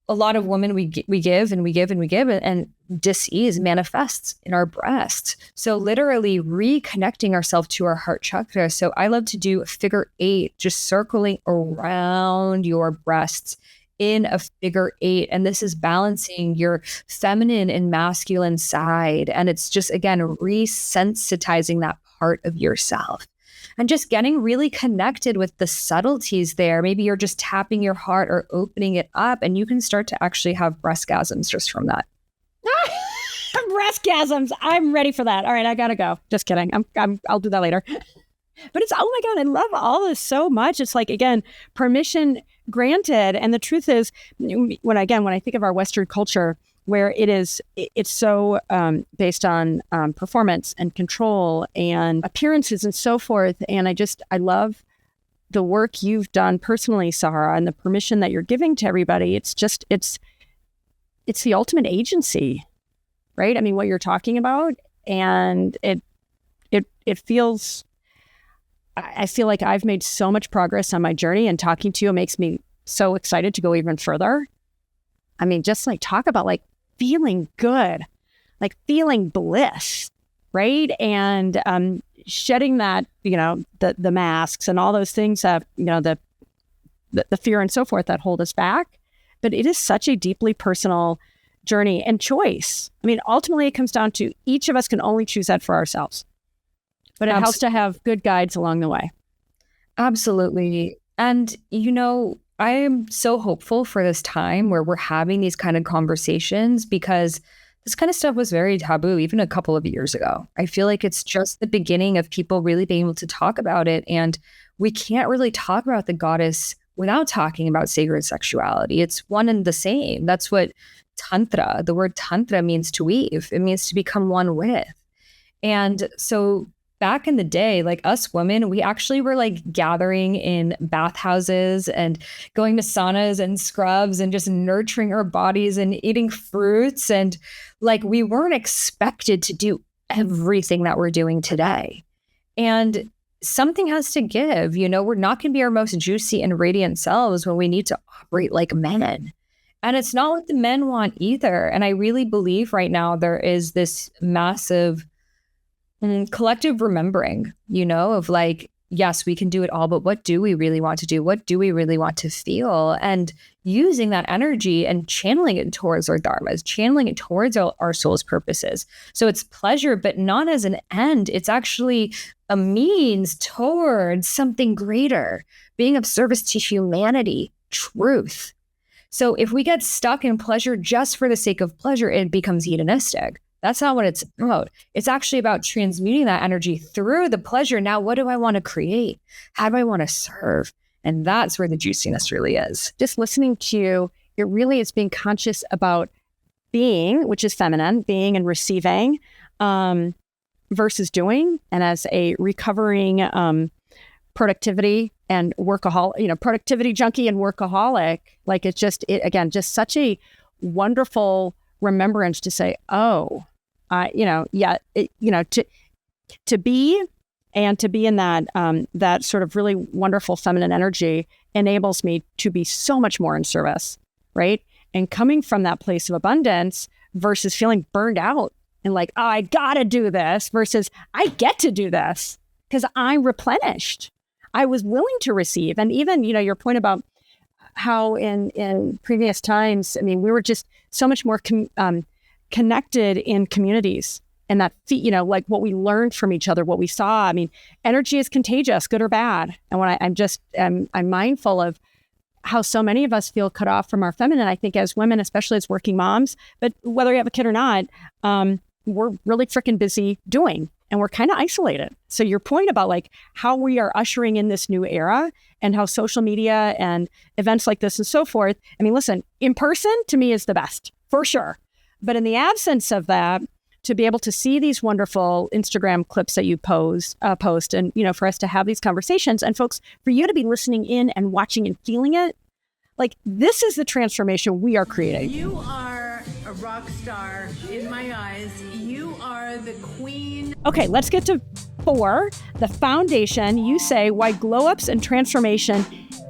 a lot of women, we give and we give and we give, and dis-ease manifests in our breasts. So literally reconnecting ourselves to our heart chakra. So I love to do a figure 8, just circling around your breasts in a figure 8. And this is balancing your feminine and masculine side. And it's just, again, resensitizing that part of yourself. And just getting really connected with the subtleties there. Maybe you're just tapping your heart or opening it up, and you can start to actually have breastgasms just from that. Breastgasms. I'm ready for that. All right, I gotta go. Just kidding. I'll do that later. But it's, oh my God, I love all this so much. It's like, again, permission granted. And the truth is, when I think of our Western culture, where it's so based on performance and control and appearances and so forth. And I love the work you've done personally, Sahara, and the permission that you're giving to everybody. It's the ultimate agency, right? I mean, what you're talking about, and it feels, I feel like I've made so much progress on my journey, and talking to you makes me so excited to go even further. I mean, just like talk about like feeling good, like feeling bliss, right? And shedding that, the masks and all those things that, the fear and so forth that hold us back. but it is such a deeply personal journey and choice. I mean, ultimately it comes down to each of us can only choose that for ourselves, but it helps to have good guides along the way. Absolutely. And, you know, I am so hopeful for this time where we're having these kind of conversations, because this kind of stuff was very taboo even a couple of years ago. I feel like it's just the beginning of people really being able to talk about it. And we can't really talk about the goddess without talking about sacred sexuality. It's one and the same. That's what Tantra, the word Tantra means to weave. It means to become one with. And so back in the day, like us women, we actually were like gathering in bathhouses and going to saunas and scrubs and just nurturing our bodies and eating fruits. And like, we weren't expected to do everything that we're doing today. And something has to give, you know, we're not going to be our most juicy and radiant selves when we need to operate like men. And it's not what the men want either. And I really believe right now there is this massive collective remembering, you know, of like, yes, we can do it all, but what do we really want to do? What do we really want to feel? And using that energy and channeling it towards our dharmas, channeling it towards our soul's purposes. So it's pleasure, but not as an end. It's actually a means towards something greater, being of service to humanity, truth. So if we get stuck in pleasure just for the sake of pleasure, it becomes hedonistic. That's not what it's about. It's actually about transmuting that energy through the pleasure. Now, what do I want to create? How do I want to serve? And that's where the juiciness really is. Just listening to you, it really is being conscious about being, which is feminine, being and receiving, versus doing. And as a recovering productivity and workaholic, productivity junkie and workaholic, like it's just, again, just such a wonderful remembrance to say, to be and to be in that sort of really wonderful feminine energy enables me to be so much more in service, right? And coming from that place of abundance versus feeling burned out and like, oh, I gotta do this versus I get to do this because I'm replenished. I was willing to receive. And even, your point about how in previous times, I mean, we were just so much more connected in communities, and that, like what we learned from each other, what we saw. I mean, energy is contagious, good or bad. And when I'm mindful of how so many of us feel cut off from our feminine, I think as women, especially as working moms, but whether you have a kid or not, we're really freaking busy doing, and we're kind of isolated. So your point about like how we are ushering in this new era and how social media and events like this and so forth, I mean, listen, in person to me is the best, for sure. But in the absence of that, to be able to see these wonderful Instagram clips that you post and, for us to have these conversations and folks, for you to be listening in and watching and feeling it, like this is the transformation we are creating. You are a rock star in my eyes. You are the queen. Okay, let's get to 4, the foundation. You say why glow-ups and transformation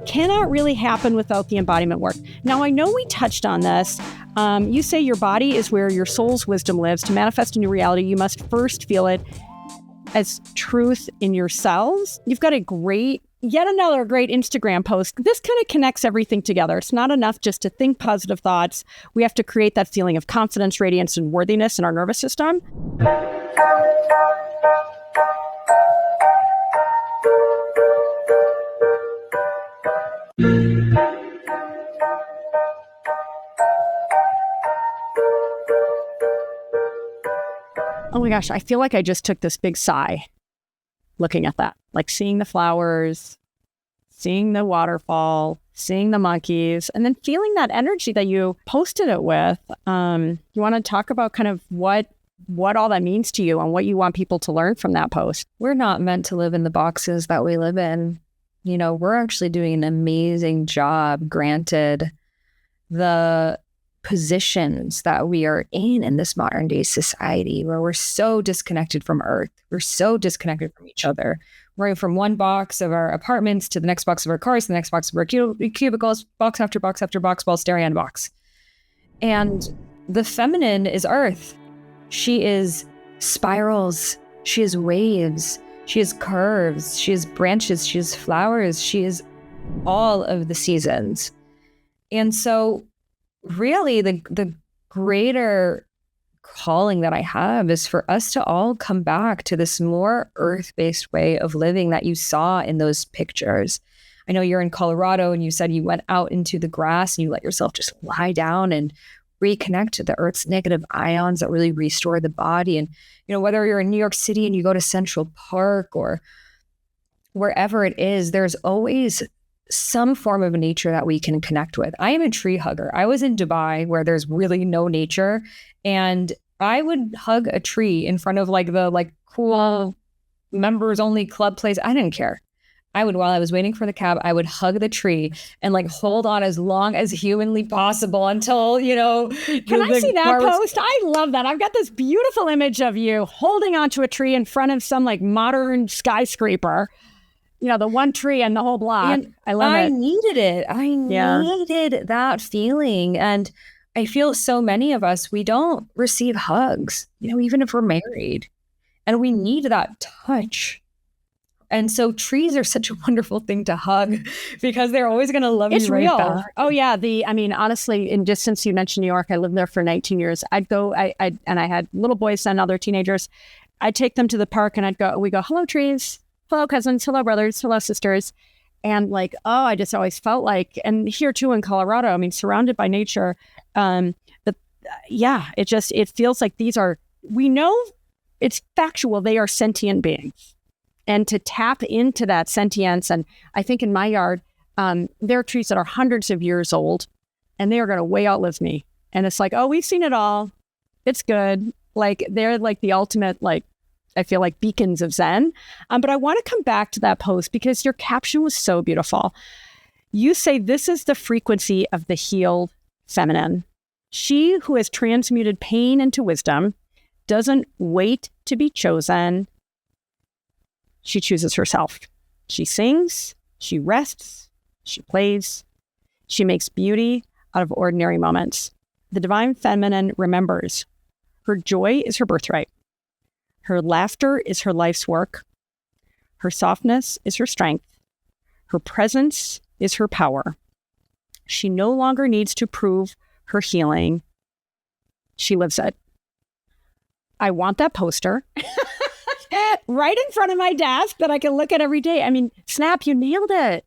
cannot really happen without the embodiment work. Now, I know we touched on this. You say your body is where your soul's wisdom lives. To manifest a new reality, you must first feel it as truth in yourselves. You've got yet another great Instagram post. This kind of connects everything together. It's not enough just to think positive thoughts. We have to create that feeling of confidence, radiance, and worthiness in our nervous system. Oh my gosh, I feel like I just took this big sigh looking at that, like seeing the flowers, seeing the waterfall, seeing the monkeys, and then feeling that energy that you posted it with. You want to talk about kind of what all that means to you and what you want people to learn from that post? We're not meant to live in the boxes that we live in. We're actually doing an amazing job, granted the positions that we are in this modern day society where we're so disconnected from earth. We're so disconnected from each other. We're going from one box of our apartments to the next box of our cars, to the next box of our cubicles, box after box after box, while staring at a box. And the feminine is earth. She is spirals. She is waves. She is curves. She is branches. She is flowers. She is all of the seasons. And so really the greater calling that I have is for us to all come back to this more earth-based way of living that you saw in those pictures. I know you're in Colorado and you said you went out into the grass and you let yourself just lie down and reconnect to the earth's negative ions that really restore the body. And, whether you're in New York City and you go to Central Park or wherever it is, there's always some form of nature that we can connect with. I am a tree hugger. I was in Dubai where there's really no nature, and I would hug a tree in front of the cool members only club place. I didn't care. While I was waiting for the cab, I would hug the tree and hold on as long as humanly possible until, Can I see that post? I love that. I've got this beautiful image of you holding onto a tree in front of some modern skyscraper. The one tree and the whole block. And I love it. I needed it. I needed that feeling. And I feel so many of us, we don't receive hugs, even if we're married. And we need that touch. And so trees are such a wonderful thing to hug because they're always going to love you right back. Oh, yeah. Honestly, just since you mentioned New York, I lived there for 19 years. I'd go, and I had little boys and other teenagers. I'd take them to the park and we go, hello, trees. Hello, cousins. Hello, brothers. Hello, sisters. And I just always felt and here too in Colorado, surrounded by nature. It feels like we know it's factual. They are sentient beings. And to tap into that sentience, and I think in my yard, there are trees that are hundreds of years old, and they are going to way outlive me. And it's we've seen it all. It's good. They're the ultimate, I feel like beacons of Zen. But I want to come back to that post because your caption was so beautiful. You say, this is the frequency of the healed feminine. She who has transmuted pain into wisdom doesn't wait to be chosen. She chooses herself. She sings, she rests, she plays, she makes beauty out of ordinary moments. The divine feminine remembers her joy is her birthright. Her laughter is her life's work. Her softness is her strength. Her presence is her power. She no longer needs to prove her healing. She lives it. I want that poster right in front of my desk that I can look at every day. Snap, you nailed it.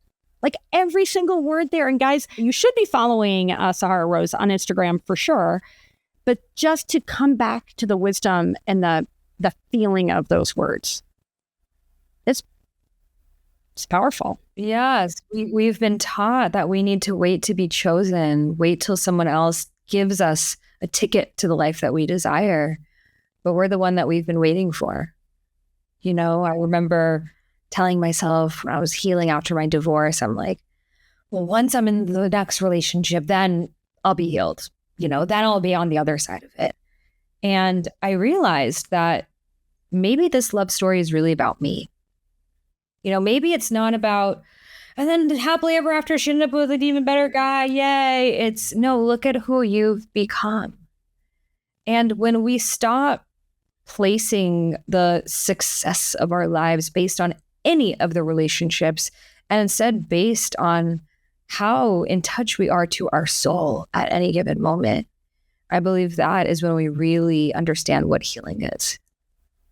Every single word there. And guys, you should be following Sahara Rose on Instagram for sure. But just to come back to the wisdom and the feeling of those words, it's powerful. Yes, we've been taught that we need to wait to be chosen, wait till someone else gives us a ticket to the life that we desire. But we're the one that we've been waiting for. I remember telling myself when I was healing after my divorce, I'm like, well, once I'm in the next relationship, then I'll be healed. Then I'll be on the other side of it. And I realized that maybe this love story is really about me. Maybe it's not about, and then happily ever after she ended up with an even better guy. Yay. It's no, look at who you've become. And when we stop placing the success of our lives based on any of the relationships and instead based on how in touch we are to our soul at any given moment, I believe that is when we really understand what healing is.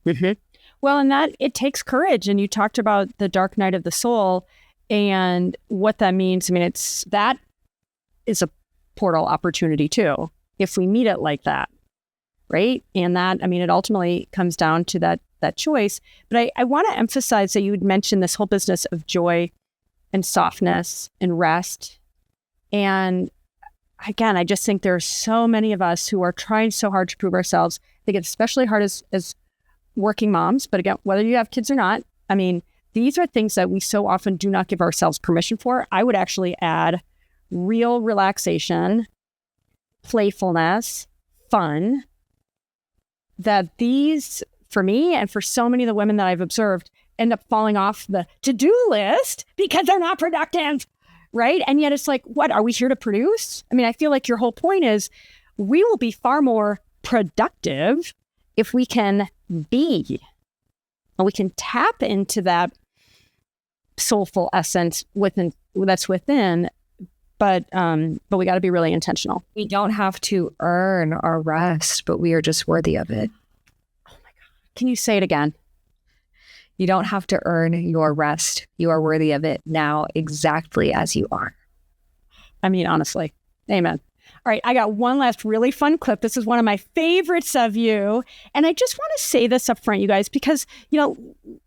Mm-hmm. Well, and that it takes courage. And you talked about the dark night of the soul and what that means. That is a portal opportunity too, if we meet it like that. Right. And that, it ultimately comes down to that choice. But I want to emphasize that you had mentioned this whole business of joy and softness and rest. And again, I just think there are so many of us who are trying so hard to prove ourselves. I think it's especially hard as working moms. But again, whether you have kids or not, these are things that we so often do not give ourselves permission for. I would actually add real relaxation, playfulness, fun. That these, for me and for so many of the women that I've observed, end up falling off the to-do list because they're not productive, right? And yet it's what, are we here to produce? I feel like your whole point is we will be far more productive if we can be. And we can tap into that soulful essence that's within but we got to be really intentional. We don't have to earn our rest, but we are just worthy of it. Can you say it again? You don't have to earn your rest. You are worthy of it now, exactly as you are. I mean, honestly, amen. All right, I got one last really fun clip. This is one of my favorites of you. And I just want to say this up front, you guys, because,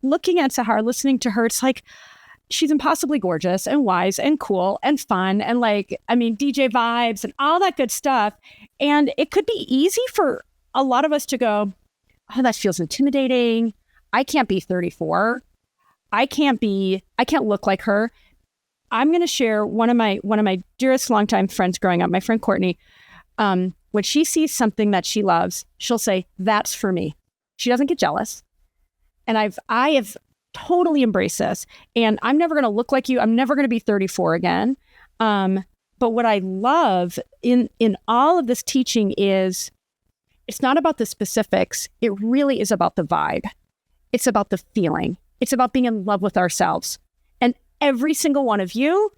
looking at Sahara, listening to her, it's like, she's impossibly gorgeous and wise and cool and fun and DJ vibes and all that good stuff. And it could be easy for a lot of us to go, oh, that feels intimidating. I can't be 34. I can't look like her. I'm going to share one of my dearest longtime friends growing up, my friend Courtney. When she sees something that she loves, she'll say, "That's for me." She doesn't get jealous. And I have totally embraced this. And I'm never going to look like you. I'm never going to be 34 again. But what I love in all of this teaching is it's not about the specifics. It really is about the vibe. It's about the feeling. It's about being in love with ourselves. And every single one of you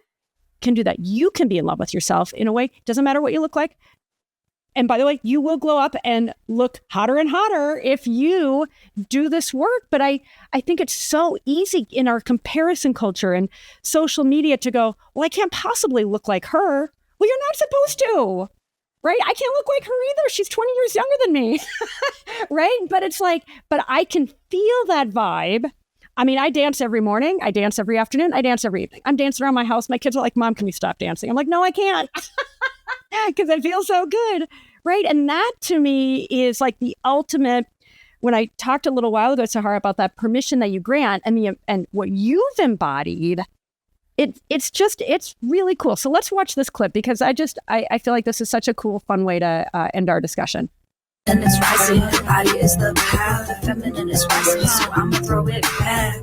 can do that. You can be in love with yourself in a way. Doesn't matter what you look like. And by the way, you will glow up and look hotter and hotter if you do this work. But I think it's so easy in our comparison culture and social media to go, well, I can't possibly look like her. Well, you're not supposed to, right? I can't look like her either. She's 20 years younger than me, right? But it's like, but I can feel that vibe. I mean, I dance every morning. I dance every afternoon. I dance every evening. I'm dancing around my house. My kids are like, "Mom, can you stop dancing?" I'm like, "No, I can't." Because it feels so good, right? And that to me is like the ultimate. When I talked a little while ago, Sahara, about that permission that you grant and what you've embodied, it's really cool. So let's watch this clip because I feel like this is such a cool, fun way to end our discussion. And it's rising, the body is the power, the feminine is rising, so I'ma throw it back.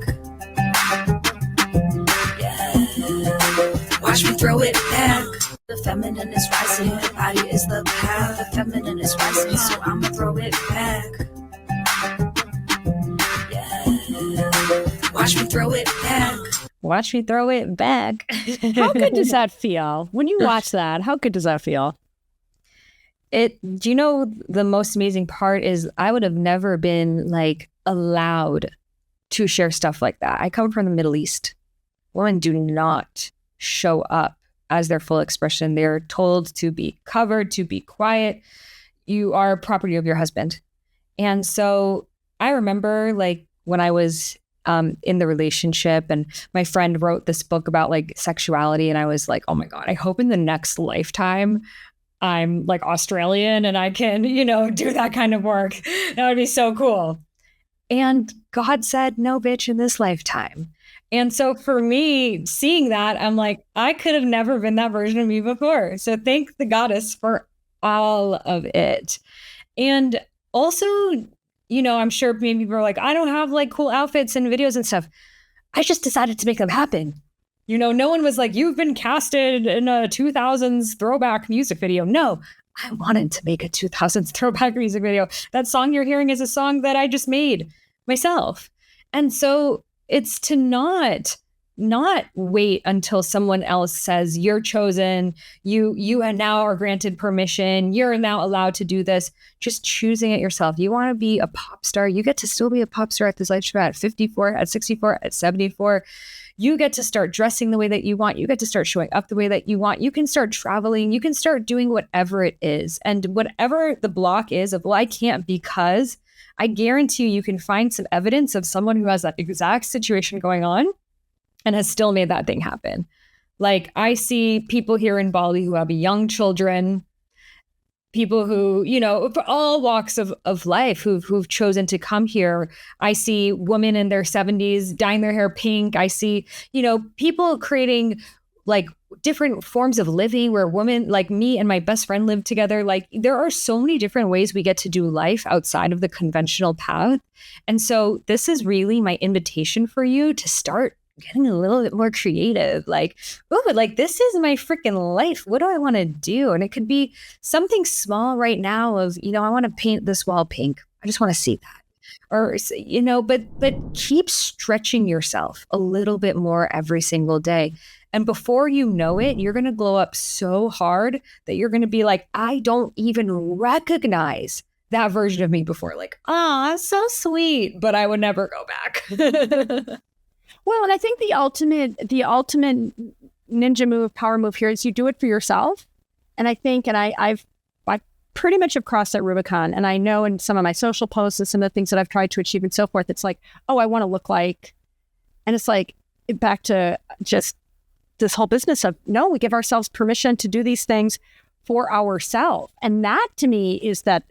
Yeah. Watch me throw it back. The feminine is rising, the body is the power, the feminine is rising, so I'ma throw it back. Yeah. Watch me throw it back. Watch me throw it back. How good does that feel? When you watch that, how good does that feel? Do you know the most amazing part is I would have never been allowed to share stuff like that. I come from the Middle East. Women do not show up as their full expression. They're told to be covered, to be quiet. You are property of your husband. And so I remember when I was in the relationship and my friend wrote this book about sexuality and I was like, oh my God, I hope in the next lifetime I'm Australian and I can, do that kind of work. That would be so cool. And God said, no, bitch, in this lifetime. And so for me, seeing that, I'm like, I could have never been that version of me before. So thank the goddess for all of it. And also, I'm sure maybe people are like, I don't have cool outfits and videos and stuff. I just decided to make them happen. No one was like, you've been casted in a 2000s throwback music video. No, I wanted to make a 2000s throwback music video. That song you're hearing is a song that I just made myself. And so it's to not wait until someone else says you're chosen, you now are granted permission, you're now allowed to do this. Just choosing it yourself. You want to be a pop star, you get to still be a pop star at this lifespan at 54, at 64, at 74. You get to start dressing the way that you want. You get to start showing up the way that you want. You can start traveling. You can start doing whatever it is. And whatever the block is of, well, I can't because, I guarantee you can find some evidence of someone who has that exact situation going on and has still made that thing happen. I see people here in Bali who have young children, people who, for all walks of life who've chosen to come here. I see women in their 70s dyeing their hair pink. I see, people creating different forms of living where women like me and my best friend live together. There are so many different ways we get to do life outside of the conventional path. And so this is really my invitation for you to start getting a little bit more creative. This is my freaking life. What do I want to do? And it could be something small right now of, I want to paint this wall pink. I just want to see that. or, but keep stretching yourself a little bit more every single day. And before you know it, you're going to glow up so hard that you're going to be like, I don't even recognize that version of me before. Like, oh, so sweet, but I would never go back. Well, and I think the ultimate ninja move, power move here is you do it for yourself. And I think, and I pretty much have crossed that Rubicon. And I know in some of my social posts and some of the things that I've tried to achieve and so forth, it's like, oh, I want to look like, and it's like back to just this whole business of, no, we give ourselves permission to do these things for ourselves. And that to me is that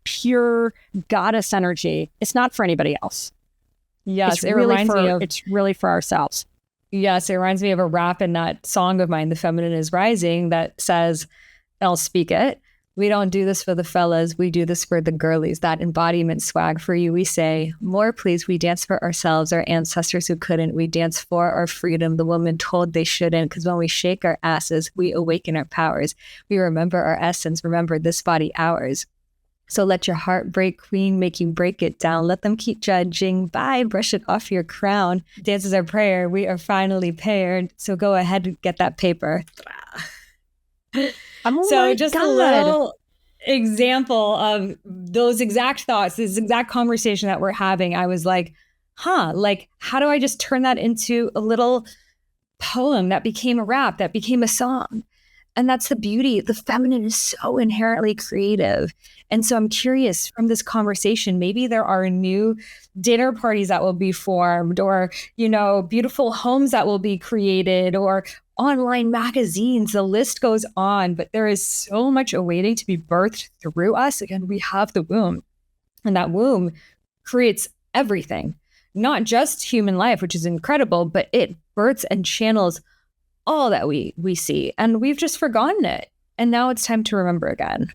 pure goddess energy. It's not for anybody else. Yes, it's really for ourselves. Yes, it reminds me of a rap in that song of mine, The Feminine is Rising, that says, I'll speak it. We don't do this for the fellas. We do this for the girlies. That embodiment swag for you. We say, more please. We dance for ourselves, our ancestors who couldn't. We dance for our freedom, the woman told they shouldn't. Because when we shake our asses, we awaken our powers. We remember our essence. Remember this body ours. So let your heartbreak queen make you break it down. Let them keep judging. Bye. Brush it off your crown. Dance is our prayer. We are finally paired. So go ahead and get that paper. So just a little example of those exact thoughts, this exact conversation that we're having. I was like, like, how do I just turn that into a little poem that became a rap, that became a song? And that's the beauty. The feminine is so inherently creative. And so I'm curious from this conversation, maybe there are new dinner parties that will be formed, or, beautiful homes that will be created, or online magazines. The list goes on, but there is so much awaiting to be birthed through us. Again, we have the womb, and that womb creates everything, not just human life, which is incredible, but it births and channels all that we see, and we've just forgotten it. And now it's time to remember again.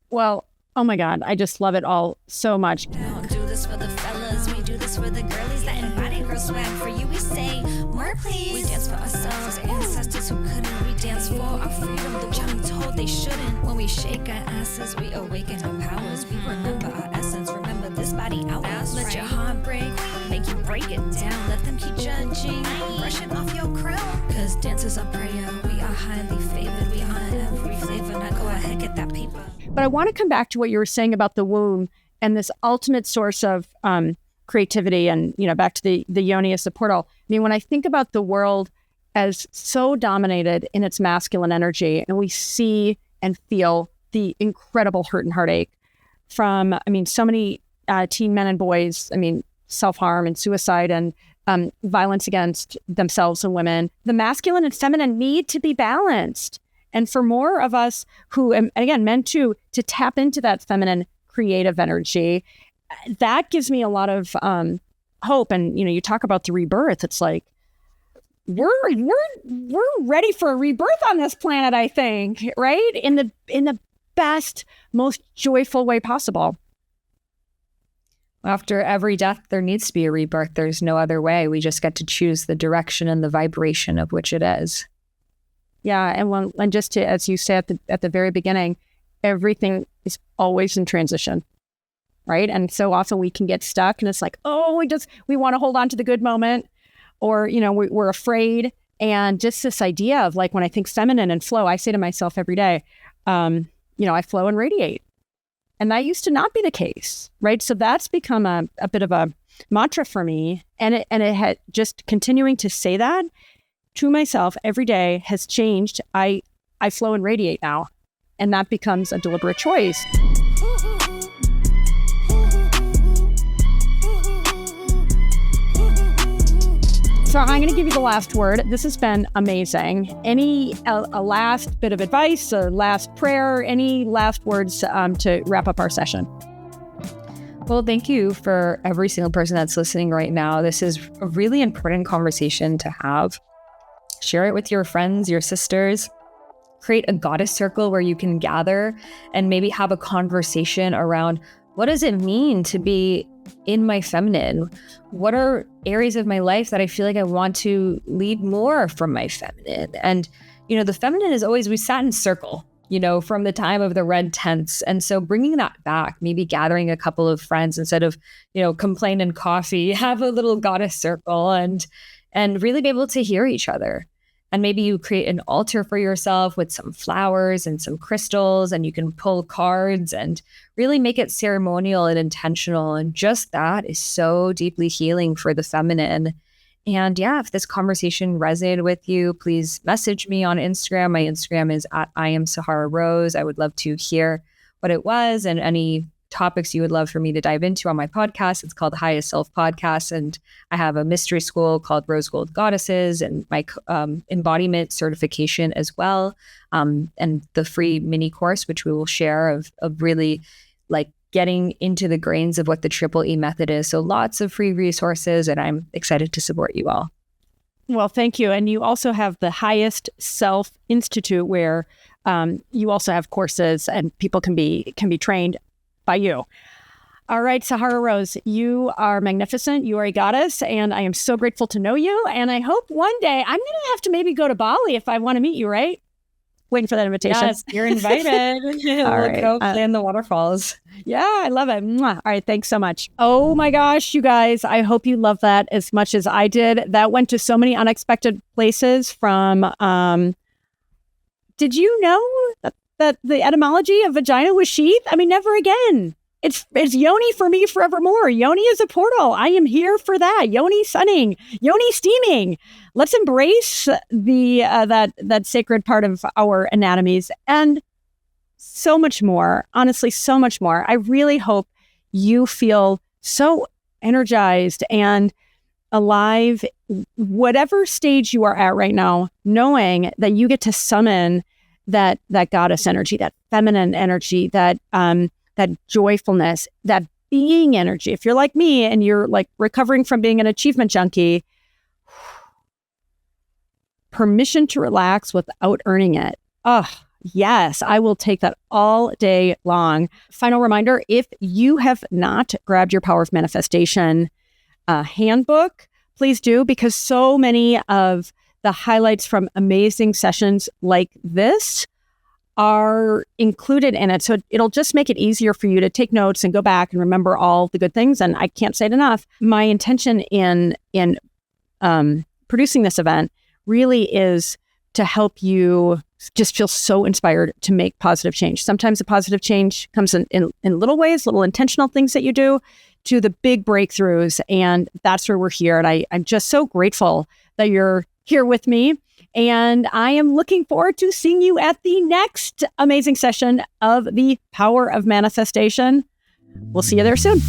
Well, oh my God, I just love it all so much. We don't do this for the fellas, we do this for the girlies. That embody girl swag for you, we say, more please. We dance for ourselves, ancestors who couldn't. We dance for our freedom, the woman told they shouldn't. When we shake our asses, we awaken our powers. We remember our essence, remember this body ours. Let your heart break, make you break it down. Let them keep judging, brushing off your crown. Cause dance is our prayer, we are highly favored. We honor every flavor, now go ahead, get that paper. But I want to come back to what you were saying about the womb and this ultimate source of creativity, and back to the yoni as the portal. I mean, when I think about the world as so dominated in its masculine energy, and we see and feel the incredible hurt and heartache from, so many teen men and boys, self-harm and suicide and violence against themselves and women. The masculine and feminine need to be balanced. And for more of us who, and again, men too, to tap into that feminine creative energy, that gives me a lot of hope. And, you talk about the rebirth. It's like, we're ready for a rebirth on this planet, I think, right? In the best, most joyful way possible. After every death, there needs to be a rebirth. There's no other way. We just get to choose the direction and the vibration of which it is. Yeah, and just to, as you said at the very beginning, everything is always in transition, right? And so often we can get stuck, and it's like, oh, we want to hold on to the good moment, or we're afraid. And just this idea of, like, when I think feminine and flow, I say to myself every day, I flow and radiate, and that used to not be the case, right? So that's become a bit of a mantra for me, and it had just continuing to say that to myself every day has changed. I flow and radiate now, and that becomes a deliberate choice. So I'm going to give you the last word. This has been amazing. A last bit of advice, a last prayer, any last words to wrap up our session? Well, thank you for every single person that's listening right now. This is a really important conversation to have. Share it with your friends, your sisters. Create a goddess circle where you can gather and maybe have a conversation around, what does it mean to be in my feminine? What are areas of my life that I feel like I want to lead more from my feminine? And, the feminine is always, we sat in circle, from the time of the red tents. And so bringing that back, maybe gathering a couple of friends instead of, complain and coffee, have a little goddess circle and really be able to hear each other. And maybe you create an altar for yourself with some flowers and some crystals, and you can pull cards and really make it ceremonial and intentional. And just that is so deeply healing for the feminine. And yeah, if this conversation resonated with you, please message me on Instagram. My Instagram is @IamSahara Rose. I would love to hear what it was and any topics you would love for me to dive into on my podcast. It's called Highest Self Podcast. And I have a mystery school called Rose Gold Goddesses and my embodiment certification as well. And the free mini course, which we will share of really like getting into the grains of what the Triple E method is. So lots of free resources, and I'm excited to support you all. Well, thank you. And you also have the Highest Self Institute, where you also have courses and people can be trained by you. All right, Sahara Rose, you are magnificent. You are a goddess, and I am so grateful to know you. And I hope one day I'm going to have to maybe go to Bali if I want to meet you, right? Waiting for that invitation. Yes, you're invited. All right. Go play in the waterfalls. Yeah, I love it. Mwah. All right, thanks so much. Oh my gosh, you guys, I hope you love that as much as I did. That went to so many unexpected places from, did you know that the etymology of vagina was sheath? I mean, never again. It's yoni for me forevermore. Yoni is a portal. I am here for that. Yoni sunning, yoni steaming. Let's embrace the that sacred part of our anatomies and so much more. Honestly, so much more. I really hope you feel so energized and alive, whatever stage you are at right now, knowing that you get to summon that goddess energy, that feminine energy, that joyfulness, that being energy. If you're like me and you're like recovering from being an achievement junkie, permission to relax without earning it. Oh, yes, I will take that all day long. Final reminder, if you have not grabbed your Power of Manifestation handbook, please do, because so many of the highlights from amazing sessions like this are included in it. So it'll just make it easier for you to take notes and go back and remember all the good things. And I can't say it enough. My intention in producing this event really is to help you just feel so inspired to make positive change. Sometimes the positive change comes in little ways, little intentional things that you do, to the big breakthroughs. And that's where we're here. And I'm just so grateful that you're here with me. And I am looking forward to seeing you at the next amazing session of the Power of Manifestation. We'll see you there soon.